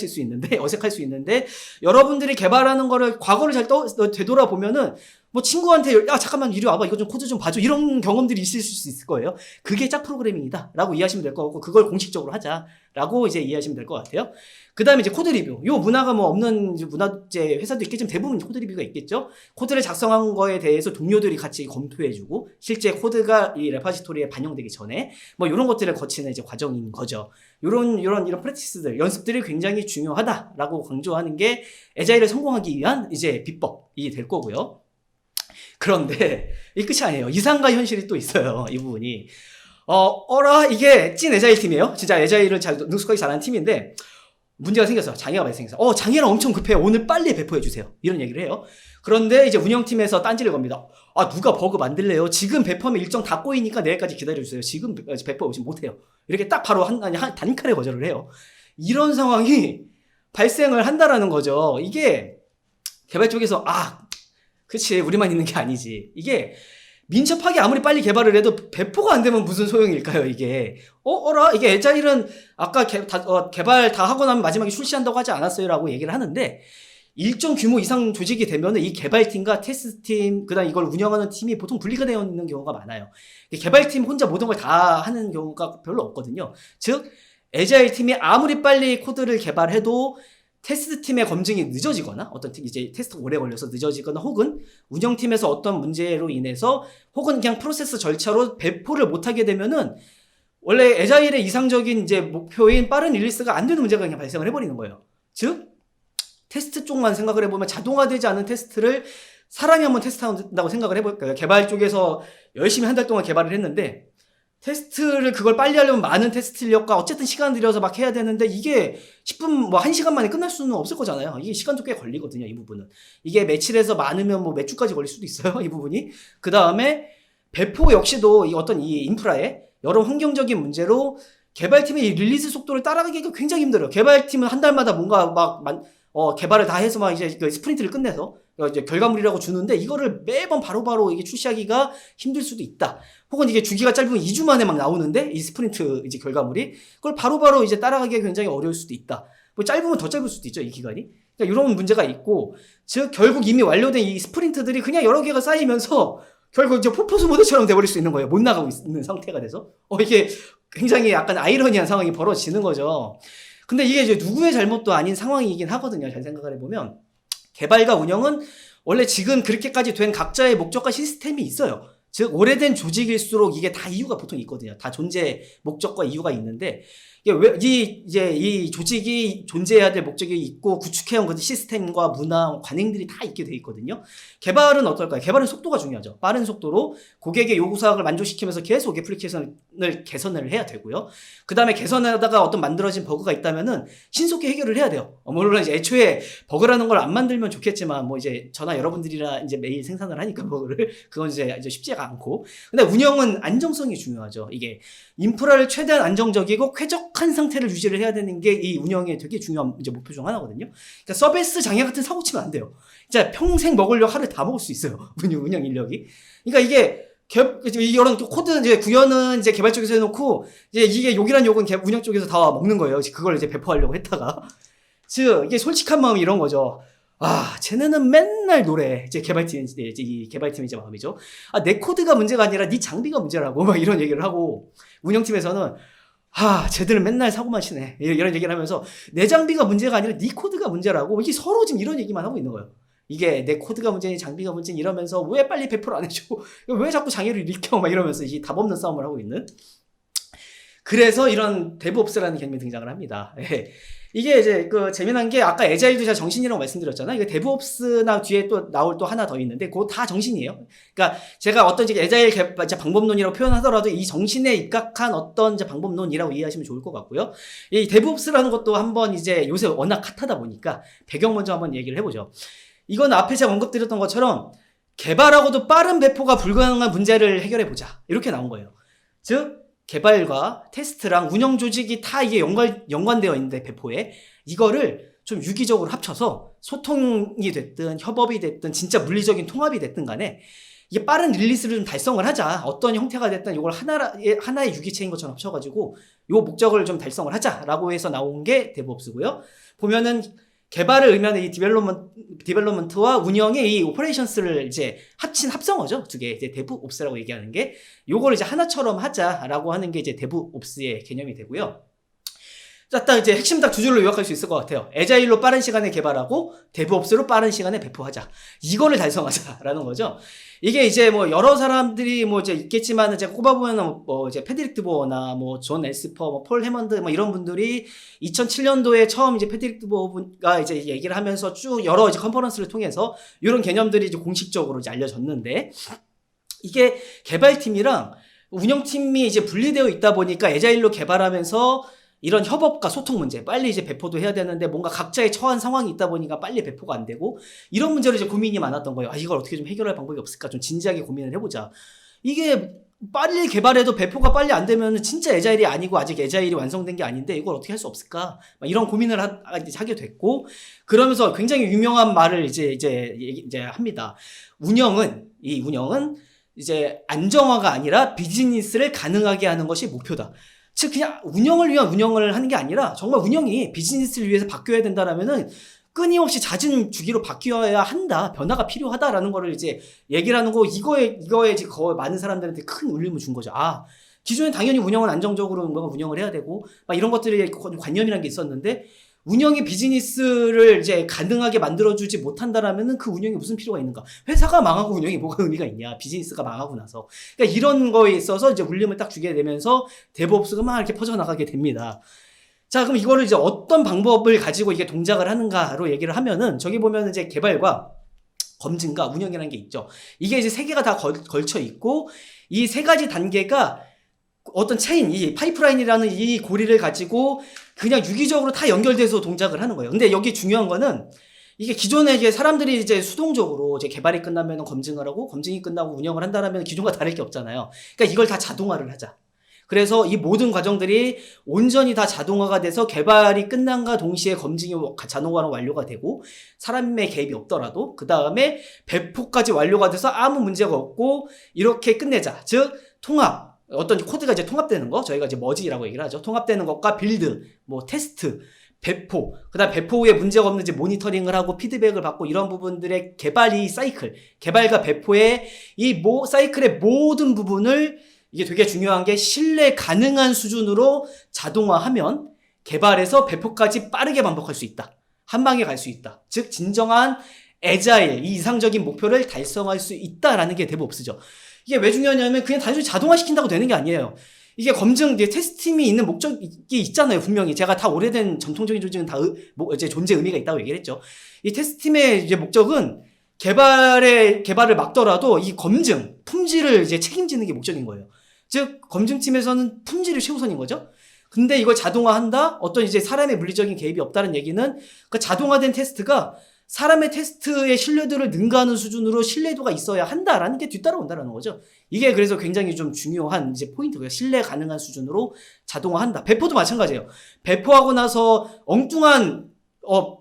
수 있는데 여러분들이 개발하는 거를 과거를 잘 되돌아보면은 뭐 친구한테 야 잠깐만 이리 와봐 이거 좀 코드 좀 봐줘 이런 경험들이 있을 수 있을 거예요. 그게 짝 프로그래밍이다 라고 이해하시면 될 것 같고 그걸 공식적으로 하자 라고 이제 이해하시면 될 것 같아요. 그 다음에 이제 코드 리뷰. 요 문화가 뭐 없는 문화재 회사도 있겠지만 대부분 코드 리뷰가 있겠죠. 코드를 작성한 거에 대해서 동료들이 같이 검토해주고 실제 코드가 이 레파지토리에 반영되기 전에 뭐 이런 것들을 거치는 이제 과정인 거죠. 이런 프랙티스들, 연습들이 굉장히 중요하다라고 강조하는 게 애자일을 성공하기 위한 이제 비법이 될 거고요. 그런데 이 끝이 아니에요. 이상과 현실이 또 있어요. 이 부분이. 이게 찐 애자일 팀이에요. 진짜 애자일을 잘 능숙하게 잘하는 팀인데 문제가 생겼어요. 장애가 발생해서. 장애랑 엄청 급해요. 오늘 빨리 배포해주세요. 이런 얘기를 해요. 그런데 이제 운영팀에서 딴지를 겁니다. 누가 버그 만들래요? 지금 배포하면 일정 다 꼬이니까 내일까지 기다려주세요. 지금 배포 오지 못해요. 이렇게 딱 바로 한 단칼에 거절을 해요. 이런 상황이 발생을 한다라는 거죠. 이게 개발 쪽에서 그치 우리만 있는 게 아니지. 이게 민첩하게 아무리 빨리 개발을 해도 배포가 안 되면 무슨 소용일까요, 이게? 이게 애자일은 아까 개발 다 하고 나면 마지막에 출시한다고 하지 않았어요? 라고 얘기를 하는데, 일정 규모 이상 조직이 되면은 이 개발팀과 테스트팀, 그 다음 이걸 운영하는 팀이 보통 분리가 되어 있는 경우가 많아요. 개발팀 혼자 모든 걸 다 하는 경우가 별로 없거든요. 즉, 애자일 팀이 아무리 빨리 코드를 개발해도 테스트팀의 검증이 늦어지거나 이제 테스트가 오래 걸려서 늦어지거나 혹은 운영팀에서 어떤 문제로 인해서 혹은 그냥 프로세스 절차로 배포를 못하게 되면은 원래 애자일의 이상적인 이제 목표인 빠른 릴리스가 안 되는 문제가 그냥 발생을 해버리는 거예요. 즉 테스트 쪽만 생각을 해보면 자동화되지 않은 테스트를 사람이 한번 테스트한다고 생각을 해볼까요? 개발 쪽에서 열심히 한 달 동안 개발을 했는데 테스트를 그걸 빨리 하려면 많은 테스트 인력과 어쨌든 시간 들여서 막 해야 되는데 이게 10분 뭐 1시간 만에 끝날 수는 없을 거잖아요. 이게 시간도 꽤 걸리거든요. 이 부분은. 이게 며칠에서 많으면 뭐 몇 주까지 걸릴 수도 있어요. 이 부분이. 그 다음에 배포 역시도 이 인프라에 여러 환경적인 문제로 개발팀의 이 릴리즈 속도를 따라가기가 굉장히 힘들어요. 개발팀은 한 달마다 뭔가 개발을 다 해서 이제 그 스프린트를 끝내서 이제 결과물이라고 주는데 이거를 매번 바로바로 이게 출시하기가 힘들 수도 있다. 혹은 이게 주기가 짧으면 2주 만에 막 나오는데 이 스프린트 이제 결과물이 그걸 바로바로 이제 따라가기가 굉장히 어려울 수도 있다. 뭐 짧으면 더 짧을 수도 있죠, 이 기간이. 그러니까 이런 문제가 있고, 즉 결국 이미 완료된 이 스프린트들이 그냥 여러 개가 쌓이면서 결국 이제 포포스 모드처럼 돼버릴 수 있는 거예요. 못 나가고 있는 상태가 돼서. 이게 굉장히 약간 아이러니한 상황이 벌어지는 거죠. 근데 이게 이제 누구의 잘못도 아닌 상황이긴 하거든요. 잘 생각을 해보면. 개발과 운영은 원래 지금 그렇게까지 된 각자의 목적과 시스템이 있어요. 즉 오래된 조직일수록 이게 다 이유가 보통 있거든요. 다 존재 목적과 이유가 있는데 이게 왜, 이제 이 조직이 존재해야 될 목적이 있고 구축해온 그 시스템과 문화, 관행들이 다 있게 돼 있거든요. 개발은 어떨까요? 개발은 속도가 중요하죠. 빠른 속도로 고객의 요구사항을 만족시키면서 계속 애플리케이션을 개선을 해야 되고요. 그 다음에 개선하다가 어떤 만들어진 버그가 있다면은 신속히 해결을 해야 돼요. 물론 이제 애초에 버그라는 걸 안 만들면 좋겠지만 뭐 이제 저나 여러분들이라 이제 매일 생산을 하니까 버그를 그건 이제 쉽지가 않고. 근데 운영은 안정성이 중요하죠. 이게 인프라를 최대한 안정적이고 쾌적한 상태를 유지를 해야 되는 게 이 운영의 되게 중요한 이제 목표 중 하나거든요. 그러니까 서비스 장애 같은 사고 치면 안 돼요. 진짜 평생 먹으려고 하루에 다 먹을 수 있어요. 운영 인력이. 그러니까 이게 이런 코드 이제 구현은 이제 개발 쪽에서 해놓고 이제 이게 욕이란 욕은 운영 쪽에서 다 먹는 거예요. 그걸 이제 배포하려고 했다가. 즉 이게 솔직한 마음이 이런 거죠. 아, 쟤네는 맨날 노래. 이제 이 개발팀의 이제 마음이죠. 아, 내 코드가 문제가 아니라 네 장비가 문제라고 막 이런 얘기를 하고, 운영팀에서는 아, 쟤들은 맨날 사고만 치네. 이런 얘기를 하면서 내 장비가 문제가 아니라 네 코드가 문제라고. 이게 서로 지금 이런 얘기만 하고 있는 거예요. 이게 내 코드가 문제니 장비가 문제니 이러면서 왜 빨리 배포를 안 해줘? 왜 자꾸 장애를 일으켜? 막 이러면서 이 답 없는 싸움을 하고 있는. 그래서 이런 데브옵스라는 개념이 등장을 합니다. 이게 이제 재미난 게 아까 에자일도 제가 정신이라고 말씀드렸잖아요. 이게 데브옵스나 뒤에 또 나올 또 하나 더 있는데 그거 다 정신이에요. 그러니까 제가 어떤 이제 에자일 방법론이라고 표현하더라도 이 정신에 입각한 어떤 이제 방법론이라고 이해하시면 좋을 것 같고요. 이 데브옵스라는 것도 한번 이제 요새 워낙 핫하다 보니까 배경 먼저 한번 얘기를 해보죠. 이건 앞에 제가 언급드렸던 것처럼 개발하고도 빠른 배포가 불가능한 문제를 해결해보자. 이렇게 나온 거예요. 즉 개발과 테스트랑 운영 조직이 다 이게 연관되어 있는데 배포에 이거를 좀 유기적으로 합쳐서 소통이 됐든 협업이 됐든 진짜 물리적인 통합이 됐든 간에 이게 빠른 릴리스를 좀 달성을 하자. 어떤 형태가 됐든 이걸 하나의 유기체인 것처럼 합쳐가지고 요 목적을 좀 달성을 하자라고 해서 나온 게 데브옵스고요. 보면은 개발을 의미하는 이 디벨롭먼트와 운영의 이 오퍼레이션스를 이제 합친 합성어죠. 두 개. 이제 데브옵스라고 얘기하는 게 요걸 이제 하나처럼 하자라고 하는 게 이제 데브옵스의 개념이 되고요. 자, 딱 이제 핵심 딱 두 줄로 요약할 수 있을 것 같아요. 에자일로 빠른 시간에 개발하고 데브옵스로 빠른 시간에 배포하자. 이거를 달성하자라는 거죠. 이게 이제 뭐 여러 사람들이 뭐 이제 있겠지만 제가 꼽아보면 뭐 이제 패드릭 드보어나 뭐 존 엘스퍼, 뭐 폴 해먼드 뭐 이런 분들이 2007년도에 처음 이제 패드릭 드보어가 이제 얘기를 하면서 쭉 여러 이제 컨퍼런스를 통해서 이런 개념들이 이제 공식적으로 이제 알려졌는데 이게 개발팀이랑 운영팀이 이제 분리되어 있다 보니까 에자일로 개발하면서 이런 협업과 소통 문제, 빨리 이제 배포도 해야 되는데 뭔가 각자의 처한 상황이 있다 보니까 빨리 배포가 안 되고 이런 문제로 이제 고민이 많았던 거예요. 아, 이걸 어떻게 좀 해결할 방법이 없을까? 좀 진지하게 고민을 해보자. 이게 빨리 개발해도 배포가 빨리 안 되면 진짜 에자일이 아니고 아직 에자일이 완성된 게 아닌데 이걸 어떻게 할 수 없을까? 막 이런 고민을 하게 됐고 그러면서 굉장히 유명한 말을 이제 합니다. 운영은 이제 안정화가 아니라 비즈니스를 가능하게 하는 것이 목표다. 즉 그냥 운영을 위한 운영을 하는 게 아니라 정말 운영이 비즈니스를 위해서 바뀌어야 된다라면은 끊임없이 잦은 주기로 바뀌어야 한다. 변화가 필요하다라는 거를 이제 얘기를 하는 거 이거에 이제 거의 많은 사람들한테 큰 울림을 준 거죠. 아, 기존에 당연히 운영은 안정적으로 뭔가 운영을 해야 되고 막 이런 것들이 관념이라는 게 있었는데 운영이 비즈니스를 이제 가능하게 만들어주지 못한다라면은 그 운영이 무슨 필요가 있는가? 회사가 망하고 운영이 뭐가 의미가 있냐? 비즈니스가 망하고 나서. 그러니까 이런 거에 있어서 이제 울림을 딱 주게 되면서 데브옵스가 막 이렇게 퍼져나가게 됩니다. 자, 그럼 이거를 이제 어떤 방법을 가지고 이게 동작을 하는가로 얘기를 하면은 저기 보면 이제 개발과 검증과 운영이라는 게 있죠. 이게 이제 세 개가 다 걸쳐 있고 이 세 가지 단계가 어떤 체인, 이 파이프라인이라는 이 고리를 가지고 그냥 유기적으로 다 연결돼서 동작을 하는 거예요. 근데 여기 중요한 거는 이게 기존에 이제 사람들이 이제 수동적으로 이제 개발이 끝나면 검증을 하고 검증이 끝나고 운영을 한다라면 기존과 다를 게 없잖아요. 그러니까 이걸 다 자동화를 하자. 그래서 이 모든 과정들이 온전히 다 자동화가 돼서 개발이 끝난과 동시에 검증이 자동화로 완료가 되고 사람의 개입이 없더라도 그 다음에 배포까지 완료가 돼서 아무 문제가 없고 이렇게 끝내자. 즉 통합. 어떤 코드가 이제 통합되는 거, 저희가 이제 머지라고 얘기를 하죠. 통합되는 것과 빌드, 뭐 테스트, 배포, 그 다음 배포 후에 문제가 없는지 모니터링을 하고 피드백을 받고 이런 부분들의 개발이 사이클, 개발과 배포의 이 사이클의 모든 부분을 이게 되게 중요한 게 신뢰 가능한 수준으로 자동화하면 개발에서 배포까지 빠르게 반복할 수 있다. 한 방에 갈 수 있다. 즉 진정한 애자일, 이 이상적인 목표를 달성할 수 있다라는 게 데브옵스죠. 이게 왜 중요하냐면 그냥 단순히 자동화시킨다고 되는 게 아니에요. 이게 검증, 이제 테스트팀이 있는 목적이 있잖아요, 분명히. 제가 다 오래된 전통적인 조직은 다 이제 존재 의미가 있다고 얘기를 했죠. 이 테스트팀의 이제 목적은 개발을 막더라도 이 검증, 품질을 이제 책임지는 게 목적인 거예요. 즉, 검증팀에서는 품질이 최우선인 거죠. 근데 이걸 자동화한다? 어떤 이제 사람의 물리적인 개입이 없다는 얘기는 그 자동화된 테스트가 사람의 테스트의 신뢰도를 능가하는 수준으로 신뢰도가 있어야 한다라는 게 뒤따라온다라는 거죠. 이게 그래서 굉장히 좀 중요한 이제 포인트고요. 신뢰 가능한 수준으로 자동화한다. 배포도 마찬가지예요. 배포하고 나서 엉뚱한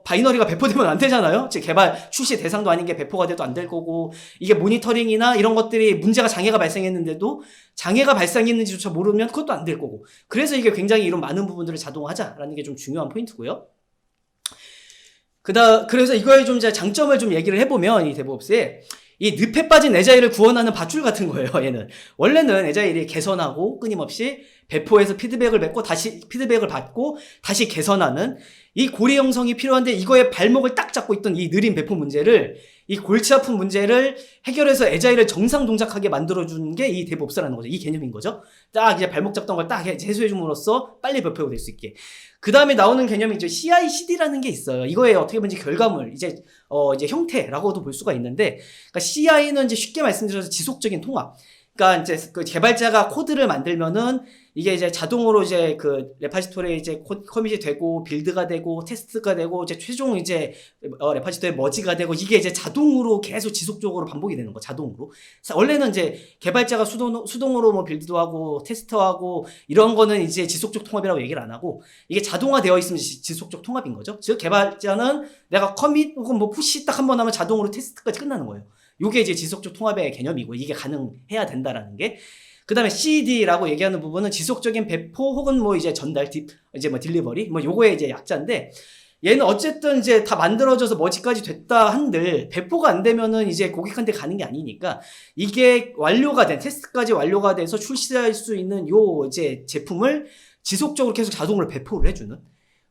바이너리가 배포되면 안 되잖아요. 즉 개발 출시 대상도 아닌 게 배포가 돼도 안 될 거고, 이게 모니터링이나 이런 것들이 장애가 발생했는데도 장애가 발생했는지조차 모르면 그것도 안 될 거고. 그래서 이게 굉장히 이런 많은 부분들을 자동화하자라는 게 좀 중요한 포인트고요. 그래서 이거의 좀 장점을 좀 얘기를 해보면, 이 데브옵스에 이 늪에 빠진 에자일을 구원하는 밧줄 같은 거예요, 얘는. 원래는 에자일이 개선하고 끊임없이 배포해서 피드백을 받고 다시 개선하는 이 고리 형성이 필요한데, 이거의 발목을 딱 잡고 있던 이 느린 배포 문제를, 이 골치 아픈 문제를 해결해서 에자일을 정상 동작하게 만들어주는 게 이 데브옵스라는 거죠. 이 개념인 거죠. 딱 이제 발목 잡던 걸 딱 해소해줌으로써 빨리 배포가 될 수 있게. 그 다음에 나오는 개념이 이제 CI/CD라는 게 있어요. 이거의 어떻게 보면 결과물, 이제 형태라고도 볼 수가 있는데, 그러니까 CI는 이제 쉽게 말씀드려서 지속적인 통합. 그러니까 이제 그 개발자가 코드를 만들면은 이게 이제 자동으로 이제 그 레파지토리에 이제 커밋이 되고 빌드가 되고 테스트가 되고 이제 최종 이제 레파지토리에 머지가 되고, 이게 이제 자동으로 계속 지속적으로 반복이 되는 거, 자동으로. 원래는 이제 개발자가 수동으로 뭐 빌드도 하고 테스트하고 이런 거는 이제 지속적 통합이라고 얘기를 안 하고, 이게 자동화되어 있으면 지속적 통합인 거죠. 즉 개발자는 내가 커밋 혹은 뭐 푸시 딱 한 번 하면 자동으로 테스트까지 끝나는 거예요. 요게 이제 지속적 통합의 개념이고, 이게 가능해야 된다라는 게. 그 다음에 CD라고 얘기하는 부분은 지속적인 배포 혹은 뭐 이제 전달, 이제 뭐 딜리버리, 뭐 요거의 이제 약자인데, 얘는 어쨌든 이제 다 만들어져서 머지까지 됐다 한들 배포가 안 되면은 이제 고객한테 가는 게 아니니까, 이게 테스트까지 완료가 돼서 출시할 수 있는 요 이제 제품을 지속적으로 계속 자동으로 배포를 해주는.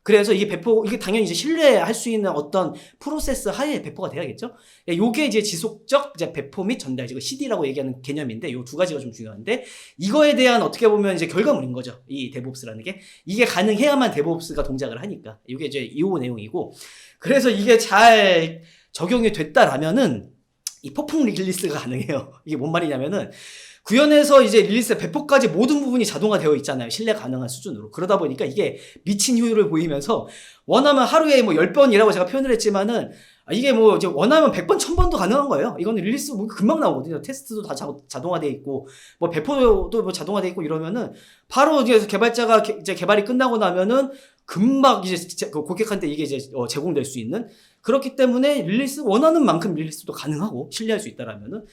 그래서 이게 당연히 이제 신뢰할 수 있는 어떤 프로세스 하에 배포가 돼야겠죠? 요게 이제 지속적 이제 배포 및 전달, 지금 CD라고 얘기하는 개념인데, 요 두 가지가 좀 중요한데, 이거에 대한 어떻게 보면 이제 결과물인 거죠. 이 데브옵스라는 게. 이게 가능해야만 데브옵스가 동작을 하니까. 요게 이제 이 내용이고. 그래서 이게 잘 적용이 됐다라면은 이 폭풍 릴리스가 가능해요. 이게 뭔 말이냐면은, 구현에서 이제 릴리스 배포까지 모든 부분이 자동화되어 있잖아요. 신뢰 가능한 수준으로. 그러다 보니까 이게 미친 효율을 보이면서, 원하면 하루에 뭐 10번이라고 제가 표현을 했지만은, 이게 뭐 이제 원하면 100번, 1000번도 가능한 거예요. 이거는 릴리스 뭐 금방 나오거든요. 테스트도 다 자동화되어 있고, 뭐 배포도 뭐 자동화되어 있고 이러면은, 바로 이제 개발자가 이제 개발이 끝나고 나면은 금방 이제 고객한테 이게 이제 제공될 수 있는. 그렇기 때문에 원하는 만큼 릴리스도 가능하고 신뢰할 수 있다라면은,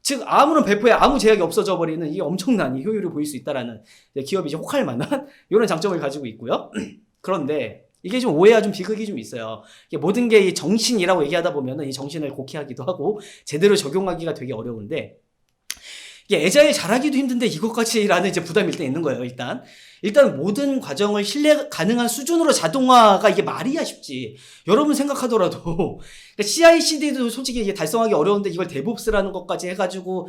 즉 아무런 배포에 아무 제약이 없어져 버리는 이게 엄청난 이 효율을 보일 수 있다라는, 기업이 이제 혹할 만한 이런 장점을 가지고 있고요. 그런데 이게 좀 오해와 좀 비극이 좀 있어요. 이게 모든 게 이 정신이라고 얘기하다 보면은 이 정신을 곡해하기도 하고 제대로 적용하기가 되게 어려운데, 이게 에자일 잘하기도 힘든데 이것까지라는 이제 부담이 일단 있는 거예요. 일단 모든 과정을 신뢰 가능한 수준으로 자동화가 이게 말이야 쉽지. 여러분 생각하더라도 그러니까 CI/CD도 솔직히 이게 달성하기 어려운데, 이걸 데브옵스라는 것까지 해가지고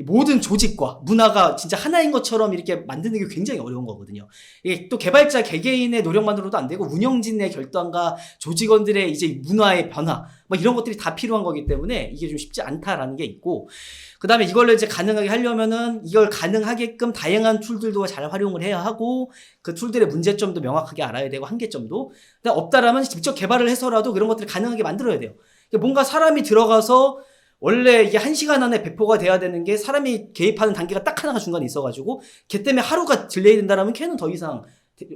모든 조직과 문화가 진짜 하나인 것처럼 이렇게 만드는 게 굉장히 어려운 거거든요. 이게 또 개발자 개개인의 노력만으로도 안 되고, 운영진의 결단과 조직원들의 이제 문화의 변화, 뭐 이런 것들이 다 필요한 거기 때문에 이게 좀 쉽지 않다라는 게 있고, 그 다음에 이걸 이제 가능하게 하려면은 이걸 가능하게끔 다양한 툴들도 잘 활용을 해야 하고, 그 툴들의 문제점도 명확하게 알아야 되고, 한계점도. 근데 없다라면 직접 개발을 해서라도 그런 것들을 가능하게 만들어야 돼요. 뭔가 사람이 들어가서, 원래 이게 1시간 안에 배포가 돼야 되는 게 사람이 개입하는 단계가 딱 하나가 중간에 있어가지고, 걔 때문에 하루가 딜레이 된다라면 걔는 더 이상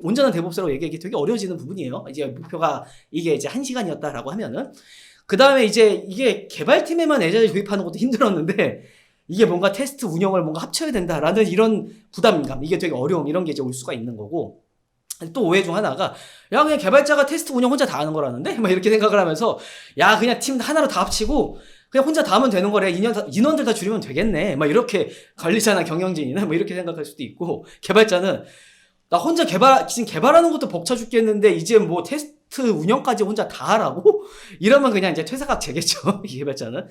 온전한 데브옵스라고 얘기하기 되게 어려워지는 부분이에요. 이제 목표가 이게 이제 1시간이었다라고 하면은. 그 다음에 이제 이게 개발팀에만 에자일 도입하는 것도 힘들었는데, 이게 뭔가 테스트 운영을 뭔가 합쳐야 된다라는 이런 부담감, 이게 되게 어려움, 이런 게 이제 올 수가 있는 거고. 또 오해 중 하나가, 야 그냥 개발자가 테스트 운영 혼자 다 하는 거라는데? 막 이렇게 생각을 하면서, 야 그냥 팀 하나로 다 합치고 그냥 혼자 다 하면 되는 거래, 인원들 다 줄이면 되겠네, 막 이렇게 관리자나 경영진이나 뭐 이렇게 생각할 수도 있고, 개발자는 나 혼자 지금 개발하는 것도 벅차 죽겠는데 이제 뭐 테스트 운영까지 혼자 다 하라고? 이러면 그냥 이제 퇴사각 제겠죠, 이 개발자는.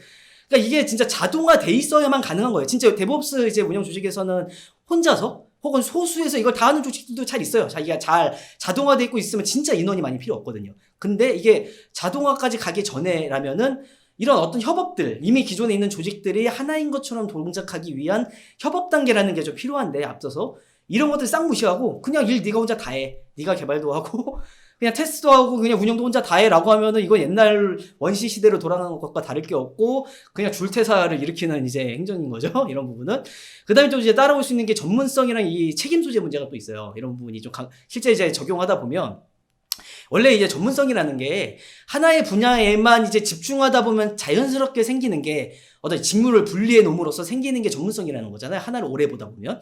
그러니까 이게 진짜 자동화돼 있어야만 가능한 거예요. 진짜 데브옵스 이제 운영 조직에서는 혼자서 혹은 소수에서 이걸 다 하는 조직들도 잘 있어요. 자기가 잘 자동화돼 있고 있으면 진짜 인원이 많이 필요 없거든요. 근데 이게 자동화까지 가기 전에라면은 이런 어떤 협업들, 이미 기존에 있는 조직들이 하나인 것처럼 동작하기 위한 협업 단계라는 게 좀 필요한데, 앞서서 이런 것들 싹 무시하고 그냥 일 네가 혼자 다 해. 네가 개발도 하고 그냥 테스트도 하고 그냥 운영도 혼자 다 해라고 하면은 이건 옛날 원시 시대로 돌아가는 것과 다를 게 없고 그냥 줄퇴사를 일으키는 이제 행정인 거죠. 이런 부분은. 그다음에 또 이제 따라올 수 있는 게 전문성이랑 이 책임 소재 문제가 또 있어요. 이런 부분이 좀 실제 이제 적용하다 보면 원래 이제 전문성이라는 게 하나의 분야에만 이제 집중하다 보면 자연스럽게 생기는 게 어떤 직무를 분리해 놓음으로써 생기는 게 전문성이라는 거잖아요. 하나를 오래 보다 보면.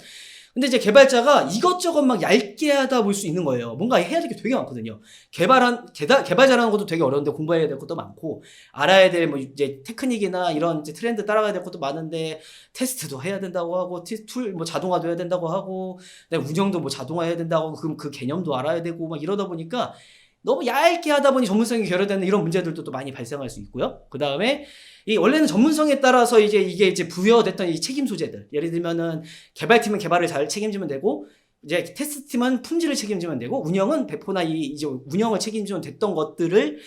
근데 이제 개발자가 이것저것 막 얇게 하다 볼 수 있는 거예요. 뭔가 해야 될 게 되게 많거든요. 개발자라는 것도 되게 어려운데 공부해야 될 것도 많고, 알아야 될 뭐 이제 테크닉이나 이런 이제 트렌드 따라가야 될 것도 많은데, 테스트도 해야 된다고 하고, 뭐 자동화도 해야 된다고 하고, 운영도 뭐 자동화 해야 된다고 하고, 그럼 그 개념도 알아야 되고, 막 이러다 보니까, 너무 얇게 하다 보니 전문성이 결여되는 이런 문제들도 또 많이 발생할 수 있고요. 그 다음에 이 원래는 전문성에 따라서 이게 이제 부여됐던 이 책임 소재들, 예를 들면은 개발팀은 개발을 잘 책임지면 되고, 이제 테스트팀은 품질을 책임지면 되고, 운영은 배포나 이제 운영을 책임지면 됐던 것들을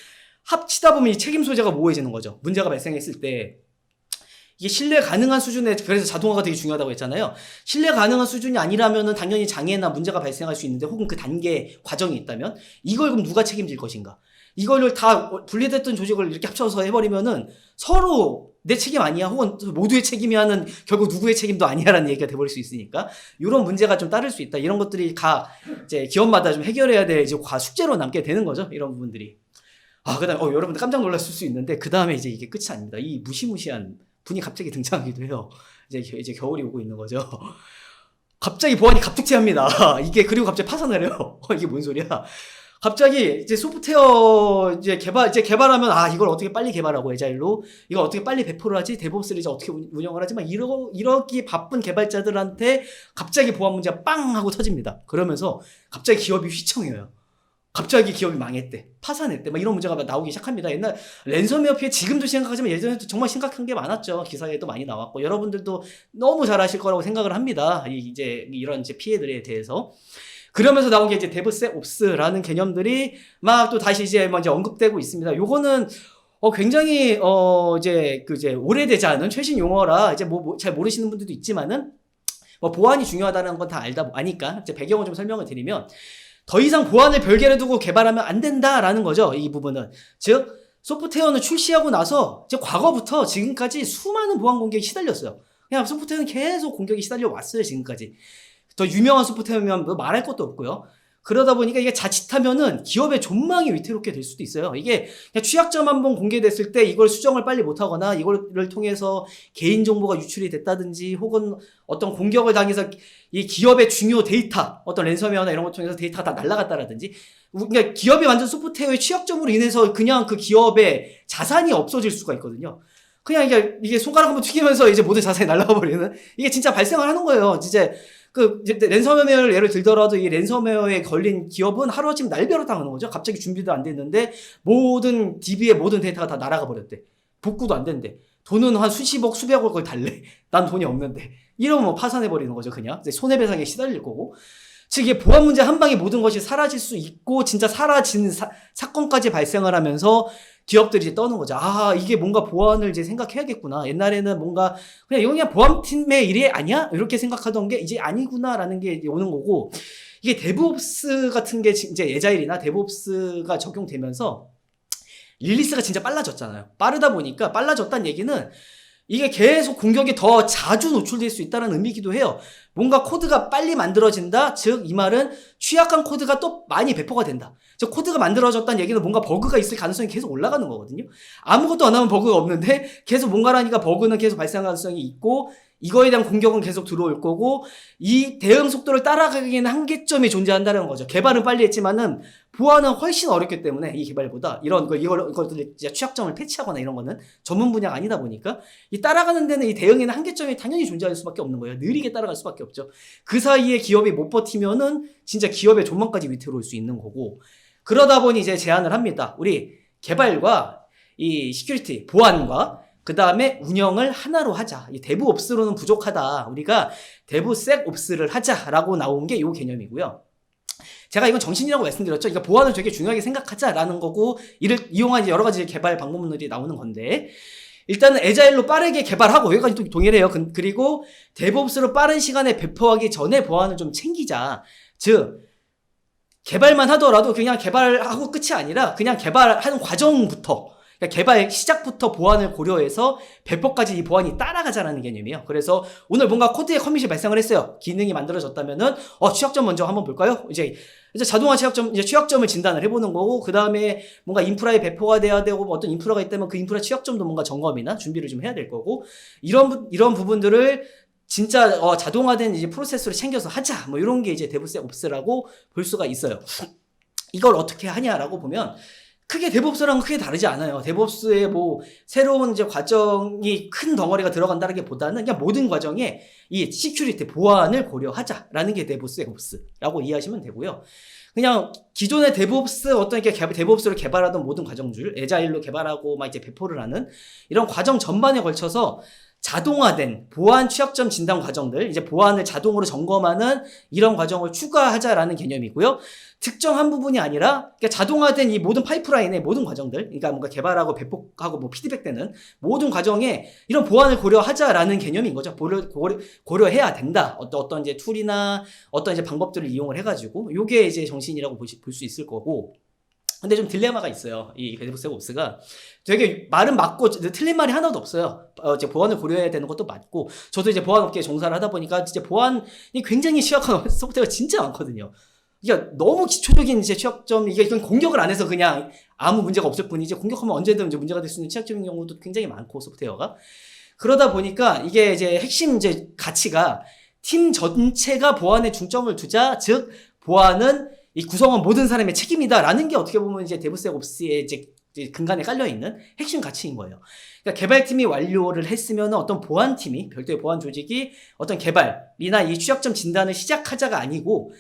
합치다 보면 이 책임 소재가 모호해지는 거죠. 문제가 발생했을 때. 이게 신뢰 가능한 수준에, 그래서 자동화가 되게 중요하다고 했잖아요. 신뢰 가능한 수준이 아니라면은 당연히 장애나 문제가 발생할 수 있는데, 혹은 그 단계 과정이 있다면 이걸 그럼 누가 책임질 것인가? 이거를 다 분리됐던 조직을 이렇게 합쳐서 해버리면은 서로 내 책임 아니야, 혹은 모두의 책임이 하는, 결국 누구의 책임도 아니야라는 얘기가 돼버릴 수 있으니까 이런 문제가 좀 따를 수 있다. 이런 것들이 각 이제 기업마다 좀 해결해야 될 이제 숙제로 남게 되는 거죠. 이런 부분들이. 그다음에 여러분들 깜짝 놀랐을 수 있는데, 그 다음에 이제 이게 끝이 아닙니다. 이 무시무시한 분이 갑자기 등장하기도 해요. 이제 겨울이 오고 있는 거죠. 갑자기 보안이 갑툭튀합니다. 그리고 갑자기 파산을 해요. 이게 뭔 소리야? 갑자기 이제 소프트웨어 이제 개발하면 이걸 어떻게 빨리 개발하고 에자일로 이걸 어떻게 빨리 배포를 하지, 데브옵스를 이제 어떻게 운영을 하지, 막 이러기 바쁜 개발자들한테 갑자기 보안 문제가 빵 하고 터집니다. 그러면서 갑자기 기업이 휘청해요. 갑자기 기업이 망했대, 파산했대, 막 이런 문제가 나오기 시작합니다. 옛날 랜섬웨어 피해 지금도 심각하지만 예전에도 정말 심각한 게 많았죠. 기사에도 많이 나왔고 여러분들도 너무 잘 아실 거라고 생각을 합니다. 이런 이제 피해들에 대해서. 그러면서 나온 게 이제 데브옵스라는 개념들이 막 또 다시 이제 언급되고 있습니다. 요거는 굉장히 이제 오래되지 않은 최신 용어라 이제 잘 모르시는 분들도 있지만은 보안이 중요하다는 건 다 아니까 이제 배경을 좀 설명을 드리면, 더 이상 보안을 별개로 두고 개발하면 안 된다라는 거죠. 이 부분은. 즉, 소프트웨어는 출시하고 나서 이제 과거부터 지금까지 수많은 보안 공격이 시달렸어요. 그냥 소프트웨어는 계속 공격이 시달려 왔어요, 지금까지. 더 유명한 소프트웨어면 말할 것도 없고요. 그러다 보니까 이게 자칫하면은 기업의 존망이 위태롭게 될 수도 있어요. 이게 그냥 취약점 한번 공개됐을 때 이걸 수정을 빨리 못하거나 이거를 통해서 개인정보가 유출이 됐다든지, 혹은 어떤 공격을 당해서 이 기업의 중요 데이터, 어떤 랜섬웨어나 이런 것 통해서 데이터가 다 날아갔다라든지, 그러니까 기업이 완전 소프트웨어의 취약점으로 인해서 그냥 그 기업의 자산이 없어질 수가 있거든요. 그냥 이게 손가락 한번 튀기면서 이제 모든 자산이 날아가 버리는, 이게 진짜 발생을 하는 거예요. 진짜 랜섬웨어를 예를 들더라도 이 랜섬웨어에 걸린 기업은 하루아침 날벼락 당하는 거죠. 갑자기 준비도 안 됐는데 모든 DB의 모든 데이터가 다 날아가 버렸대. 복구도 안 된대. 돈은 한 수십억, 수백억을 그걸 달래. 난 돈이 없는데. 이러면 파산해버리는 거죠, 그냥. 손해배상에 시달릴 거고. 즉, 이게 보안 문제 한 방에 모든 것이 사라질 수 있고, 진짜 사라진 사건까지 발생을 하면서 기업들이 이제 떠는 거죠. 이게 뭔가 보안을 이제 생각해야겠구나. 옛날에는 뭔가 이건 그냥 보안팀의 일이 아니야? 이렇게 생각하던 게 이제 아니구나라는 게 이제 오는 거고, 이게 데브옵스 같은 게 이제 에자일이나 데브옵스가 적용되면서 릴리스가 진짜 빨라졌잖아요. 빠르다 보니까 빨라졌다는 얘기는 이게 계속 공격이 더 자주 노출될 수 있다는 의미이기도 해요. 뭔가 코드가 빨리 만들어진다. 즉, 이 말은 취약한 코드가 또 많이 배포가 된다. 즉, 코드가 만들어졌다는 얘기는 뭔가 버그가 있을 가능성이 계속 올라가는 거거든요. 아무것도 안 하면 버그가 없는데 계속 뭔가를 하니까 버그는 계속 발생할 가능성이 있고, 이거에 대한 공격은 계속 들어올 거고, 이 대응 속도를 따라가기에는 한계점이 존재한다는 거죠. 개발은 빨리 했지만은 보안은 훨씬 어렵기 때문에 이 개발보다 이것들 취약점을 패치하거나 이런 거는 전문 분야가 아니다 보니까 이 따라가는 데는 이 대응에는 한계점이 당연히 존재할 수밖에 없는 거예요. 느리게 따라갈 수밖에 없죠. 그 사이에 기업이 못 버티면은 진짜 기업의 존망까지 위태로울 수 있는 거고, 그러다 보니 이제 제안을 합니다. 우리 개발과 이 시큐리티, 보안과 그 다음에 운영을 하나로 하자. 이 데브옵스로는 부족하다. 우리가 데브섹옵스를 하자라고 나온 게 이 개념이고요. 제가 이건 정신이라고 말씀드렸죠. 그러니까 보안을 되게 중요하게 생각하자라는 거고, 이를 이용한 여러 가지 개발 방법론들이 나오는 건데, 일단은 애자일로 빠르게 개발하고, 여기까지 또 동일해요. 그리고 데브옵스로 빠른 시간에 배포하기 전에 보안을 좀 챙기자. 즉, 개발만 하더라도 그냥 개발하고 끝이 아니라 그냥 개발하는 과정부터, 그러니까 개발 시작부터 보안을 고려해서 배포까지 이 보안이 따라가자라는 개념이에요. 그래서 오늘 뭔가 코드에 커밋이 발생을 했어요. 기능이 만들어졌다면은 취약점 먼저 한번 볼까요? 이제 자동화 취약점을 진단을 해보는 거고, 그 다음에 뭔가 인프라에 배포가 돼야 되고, 뭐 어떤 인프라가 있다면 그 인프라 취약점도 뭔가 점검이나 준비를 좀 해야 될 거고, 이런 부분들을 진짜 자동화된 이제 프로세스로 챙겨서 하자, 뭐 이런 게 이제 데브섹옵스라고 볼 수가 있어요. 이걸 어떻게 하냐라고 보면 크게 데브옵스랑은 크게 다르지 않아요. 데브옵스에 뭐 새로운 이제 과정이 큰 덩어리가 들어간다는 게 보다는 그냥 모든 과정에 이 시큐리티 보안을 고려하자라는 게 데브섹옵스라고 이해하시면 되고요. 그냥 기존의 데브옵스 어떤 이렇게 데브옵스를 개발하던 모든 과정들, 애자일로 개발하고 막 이제 배포를 하는 이런 과정 전반에 걸쳐서 자동화된 보안 취약점 진단 과정들, 이제 보안을 자동으로 점검하는 이런 과정을 추가하자라는 개념이고요. 특정한 부분이 아니라, 그러니까 자동화된 이 모든 파이프라인의 모든 과정들, 그러니까 뭔가 개발하고 배포하고 뭐 피드백되는 모든 과정에 이런 보안을 고려하자라는 개념인 거죠. 고려해야 된다. 어떤 이제 툴이나 어떤 이제 방법들을 이용을 해가지고, 요게 이제 정신이라고 볼 수 있을 거고. 근데 좀 딜레마가 있어요. 이 데브섹옵스가 되게 말은 맞고 틀린 말이 하나도 없어요. 이제 보안을 고려해야 되는 것도 맞고, 저도 이제 보안업계에 종사를 하다 보니까 진짜 보안이 굉장히 취약한 소프트웨어가 진짜 많거든요. 이게 너무 기초적인 이제 취약점, 이게 공격을 안 해서 그냥 아무 문제가 없을 뿐이지, 공격하면 언제든 이제 문제가 될 수 있는 취약점인 경우도 굉장히 많고, 소프트웨어가. 그러다 보니까 이게 이제 핵심 이제 가치가 팀 전체가 보안에 중점을 두자, 즉 보안은 이 구성원 모든 사람의 책임이다라는 게 어떻게 보면 이제 데브섹옵스의 이제 근간에 깔려있는 핵심 가치인 거예요. 그러니까 개발팀이 완료를 했으면 어떤 보안팀이, 별도의 보안 조직이 어떤 개발이나 이 취약점 진단을 시작하자가 아니고,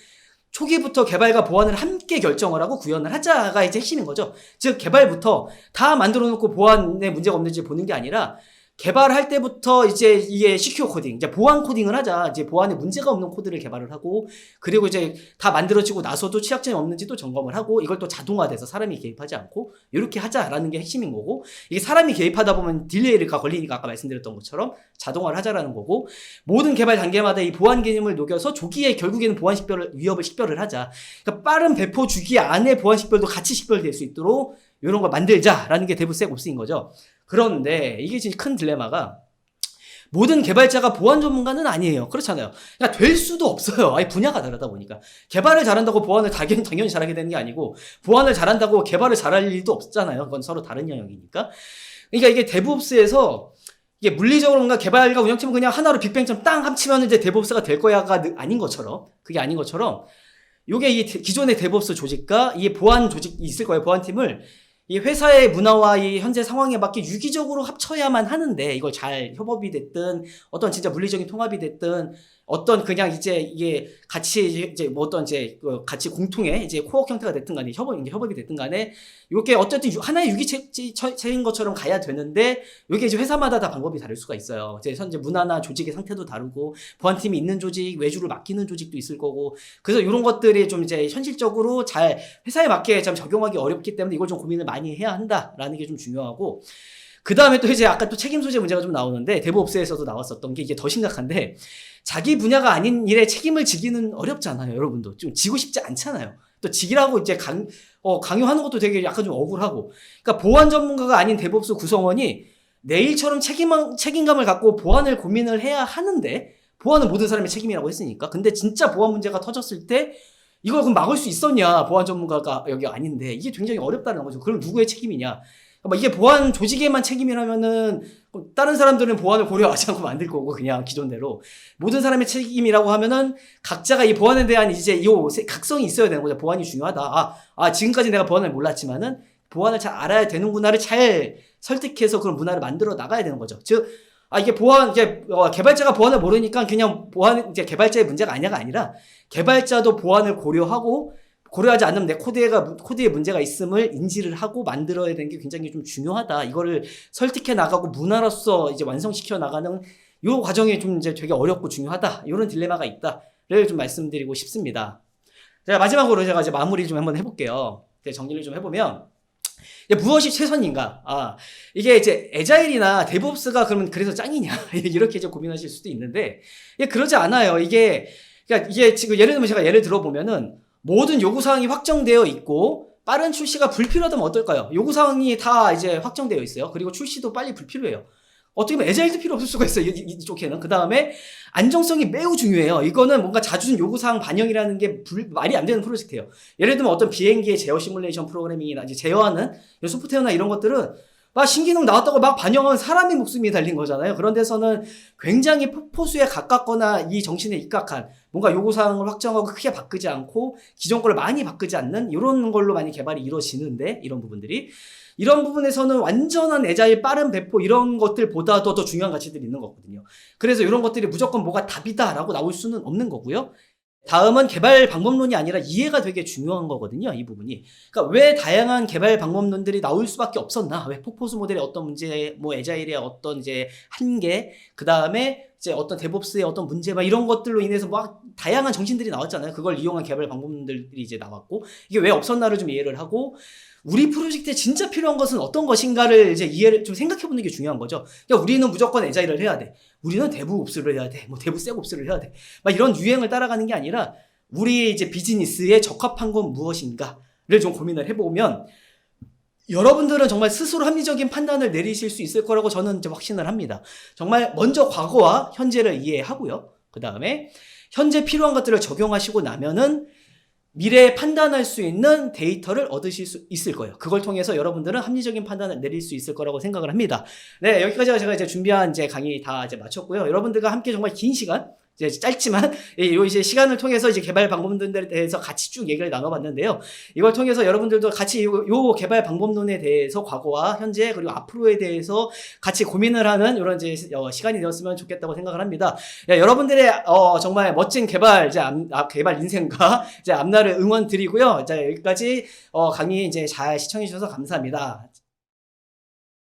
초기부터 개발과 보안을 함께 결정을 하고 구현을 하자가 이제 핵심인 거죠. 즉, 개발부터 다 만들어 놓고 보안에 문제가 없는지 보는 게 아니라, 개발할 때부터 이제 이게 시큐어 코딩, 이제 보안 코딩을 하자. 이제 보안에 문제가 없는 코드를 개발을 하고, 그리고 이제 다 만들어지고 나서도 취약점이 없는지 또 점검을 하고, 이걸 또 자동화돼서 사람이 개입하지 않고, 이렇게 하자라는 게 핵심인 거고, 이게 사람이 개입하다 보면 딜레이가 걸리니까 아까 말씀드렸던 것처럼 자동화를 하자라는 거고, 모든 개발 단계마다 이 보안 개념을 녹여서 조기에 결국에는 위협을 식별을 하자. 그러니까 빠른 배포 주기 안에 보안 식별도 같이 식별될 수 있도록 이런 걸 만들자라는 게 데브섹옵스인 거죠. 그런데 이게 진짜 큰 딜레마가, 모든 개발자가 보안 전문가는 아니에요. 그렇잖아요. 그러니까 될 수도 없어요. 아니, 분야가 다르다 보니까. 개발을 잘한다고 보안을 당연히 잘하게 되는 게 아니고, 보안을 잘한다고 개발을 잘할 일도 없잖아요. 그건 서로 다른 영역이니까. 그러니까 이게 데브옵스에서 이게 물리적으로 뭔가 개발과 운영팀을 그냥 하나로 빅뱅처럼 땅 합치면 이제 데브옵스가 될 거야가 아닌 것처럼, 그게 아닌 것처럼, 요게 이 기존의 데브옵스 조직과 이 보안 조직이 있을 거예요. 보안팀을 이 회사의 문화와 이 현재 상황에 맞게 유기적으로 합쳐야만 하는데, 이걸 잘 협업이 됐든 어떤 진짜 물리적인 통합이 됐든 어떤 그냥 이제 이게 같이 이제 뭐 어떤 이제 같이 공통의 이제 코어 형태가 됐든 간에 협업이 됐든 간에 이게 어쨌든 하나의 유기체인 것처럼 가야 되는데, 이게 이제 회사마다 다 방법이 다를 수가 있어요. 이제 현재 문화나 조직의 상태도 다르고, 보안팀이 있는 조직, 외주를 맡기는 조직도 있을 거고, 그래서 이런 것들이 좀 이제 현실적으로 잘 회사에 맞게 좀 적용하기 어렵기 때문에 이걸 좀 고민을 많이 해야 한다라는 게 좀 중요하고, 그 다음에 또 이제 아까 또 책임 소재 문제가 좀 나오는데, 데브옵스에서도 나왔었던 게 이게 더 심각한데, 자기 분야가 아닌 일에 책임을 지기는 어렵잖아요, 여러분도. 좀 지고 싶지 않잖아요. 또 지기라고 이제 강요하는 것도 되게 약간 좀 억울하고. 그러니까 보안 전문가가 아닌 데브옵스 구성원이 내 일처럼 책임감을 갖고 보안을 고민을 해야 하는데, 보안은 모든 사람의 책임이라고 했으니까. 근데 진짜 보안 문제가 터졌을 때, 이걸 그럼 막을 수 있었냐, 보안 전문가가 여기 아닌데. 이게 굉장히 어렵다는 거죠. 그럼 누구의 책임이냐. 이게 보안 조직에만 책임이라면은 다른 사람들은 보안을 고려하지 않고 만들 거고, 그냥 기존대로 모든 사람의 책임이라고 하면은 각자가 이 보안에 대한 이제 이 각성이 있어야 되는 거죠. 보안이 중요하다. 지금까지 내가 보안을 몰랐지만은 보안을 잘 알아야 되는구나를 잘 설득해서 그런 문화를 만들어 나가야 되는 거죠. 즉, 이게 개발자가 보안을 모르니까 그냥 이제 개발자의 문제가 아니라 개발자도 보안을 고려하고 고려하지 않으면 내 코드에 문제가 있음을 인지를 하고 만들어야 되는 게 굉장히 좀 중요하다. 이거를 설득해 나가고 문화로서 이제 완성시켜 나가는 요 과정이 좀 이제 되게 어렵고 중요하다. 이런 딜레마가 있다를 좀 말씀드리고 싶습니다. 자, 마지막으로 제가 이제 마무리 좀 한번 해볼게요. 정리를 좀 해보면, 무엇이 최선인가? 이게 이제 에자일이나 데브옵스가 그러면 그래서 짱이냐? 이렇게 이제 고민하실 수도 있는데, 그러지 않아요. 그러니까 이게 지금 예를 들면 제가 예를 들어보면은 모든 요구사항이 확정되어 있고, 빠른 출시가 불필요하다면 어떨까요? 요구사항이 다 이제 확정되어 있어요. 그리고 출시도 빨리 불필요해요. 어떻게 보면 에자일도 필요 없을 수가 있어요. 이쪽에는. 그 다음에 안정성이 매우 중요해요. 이거는 뭔가 자주 준 요구사항 반영이라는 게 말이 안 되는 프로젝트예요. 예를 들면 어떤 비행기의 제어 시뮬레이션 프로그래밍이나 이제 제어하는 소프트웨어나 이런 것들은 막 신기능 나왔다고 막 반영하면 사람의 목숨이 달린 거잖아요. 그런 데서는 굉장히 폭포수에 가깝거나 이 정신에 입각한 뭔가 요구사항을 확정하고 크게 바꾸지 않고 기존 거를 많이 바꾸지 않는 이런 걸로 많이 개발이 이루어지는데, 이런 부분들이 이런 부분에서는 완전한 에자일 빠른 배포 이런 것들보다도 더 중요한 가치들이 있는 거거든요. 그래서 이런 것들이 무조건 뭐가 답이다라고 나올 수는 없는 거고요. 다음은 개발 방법론이 아니라 이해가 되게 중요한 거거든요. 이 부분이. 그러니까 왜 다양한 개발 방법론들이 나올 수밖에 없었나? 왜 폭포수 모델의 어떤 문제, 에자일의 어떤 이제 한계, 그 다음에 이제 어떤 데브옵스의 어떤 문제, 막 이런 것들로 인해서 막 다양한 정신들이 나왔잖아요. 그걸 이용한 개발 방법론들이 이제 나왔고, 이게 왜 없었나를 좀 이해를 하고, 우리 프로젝트에 진짜 필요한 것은 어떤 것인가를 이제 이해를 좀 생각해보는 게 중요한 거죠. 그러니까 우리는 무조건 에자일을 해야 돼. 우리는 데브옵스를 해야 돼. 데브섹옵스를 해야 돼. 막 이런 유행을 따라가는 게 아니라 우리 이제 비즈니스에 적합한 건 무엇인가를 좀 고민을 해보면 여러분들은 정말 스스로 합리적인 판단을 내리실 수 있을 거라고 저는 이제 확신을 합니다. 정말 먼저 과거와 현재를 이해하고요. 그 다음에 현재 필요한 것들을 적용하시고 나면은 미래에 판단할 수 있는 데이터를 얻으실 수 있을 거예요. 그걸 통해서 여러분들은 합리적인 판단을 내릴 수 있을 거라고 생각을 합니다. 네, 여기까지가 제가 이제 준비한 이제 강의 다 이제 마쳤고요. 여러분들과 함께 정말 긴 시간, 이제 짧지만 요 이제 시간을 통해서 이제 개발 방법론들에 대해서 같이 쭉 얘기를 나눠봤는데요. 이걸 통해서 여러분들도 같이 요 개발 방법론에 대해서 과거와 현재 그리고 앞으로에 대해서 같이 고민을 하는 이런 이제 시간이 되었으면 좋겠다고 생각을 합니다. 여러분들의 정말 멋진 개발 이제 개발 인생과 이제 앞날을 응원 드리고요. 자, 여기까지 강의 이제 잘 시청해 주셔서 감사합니다.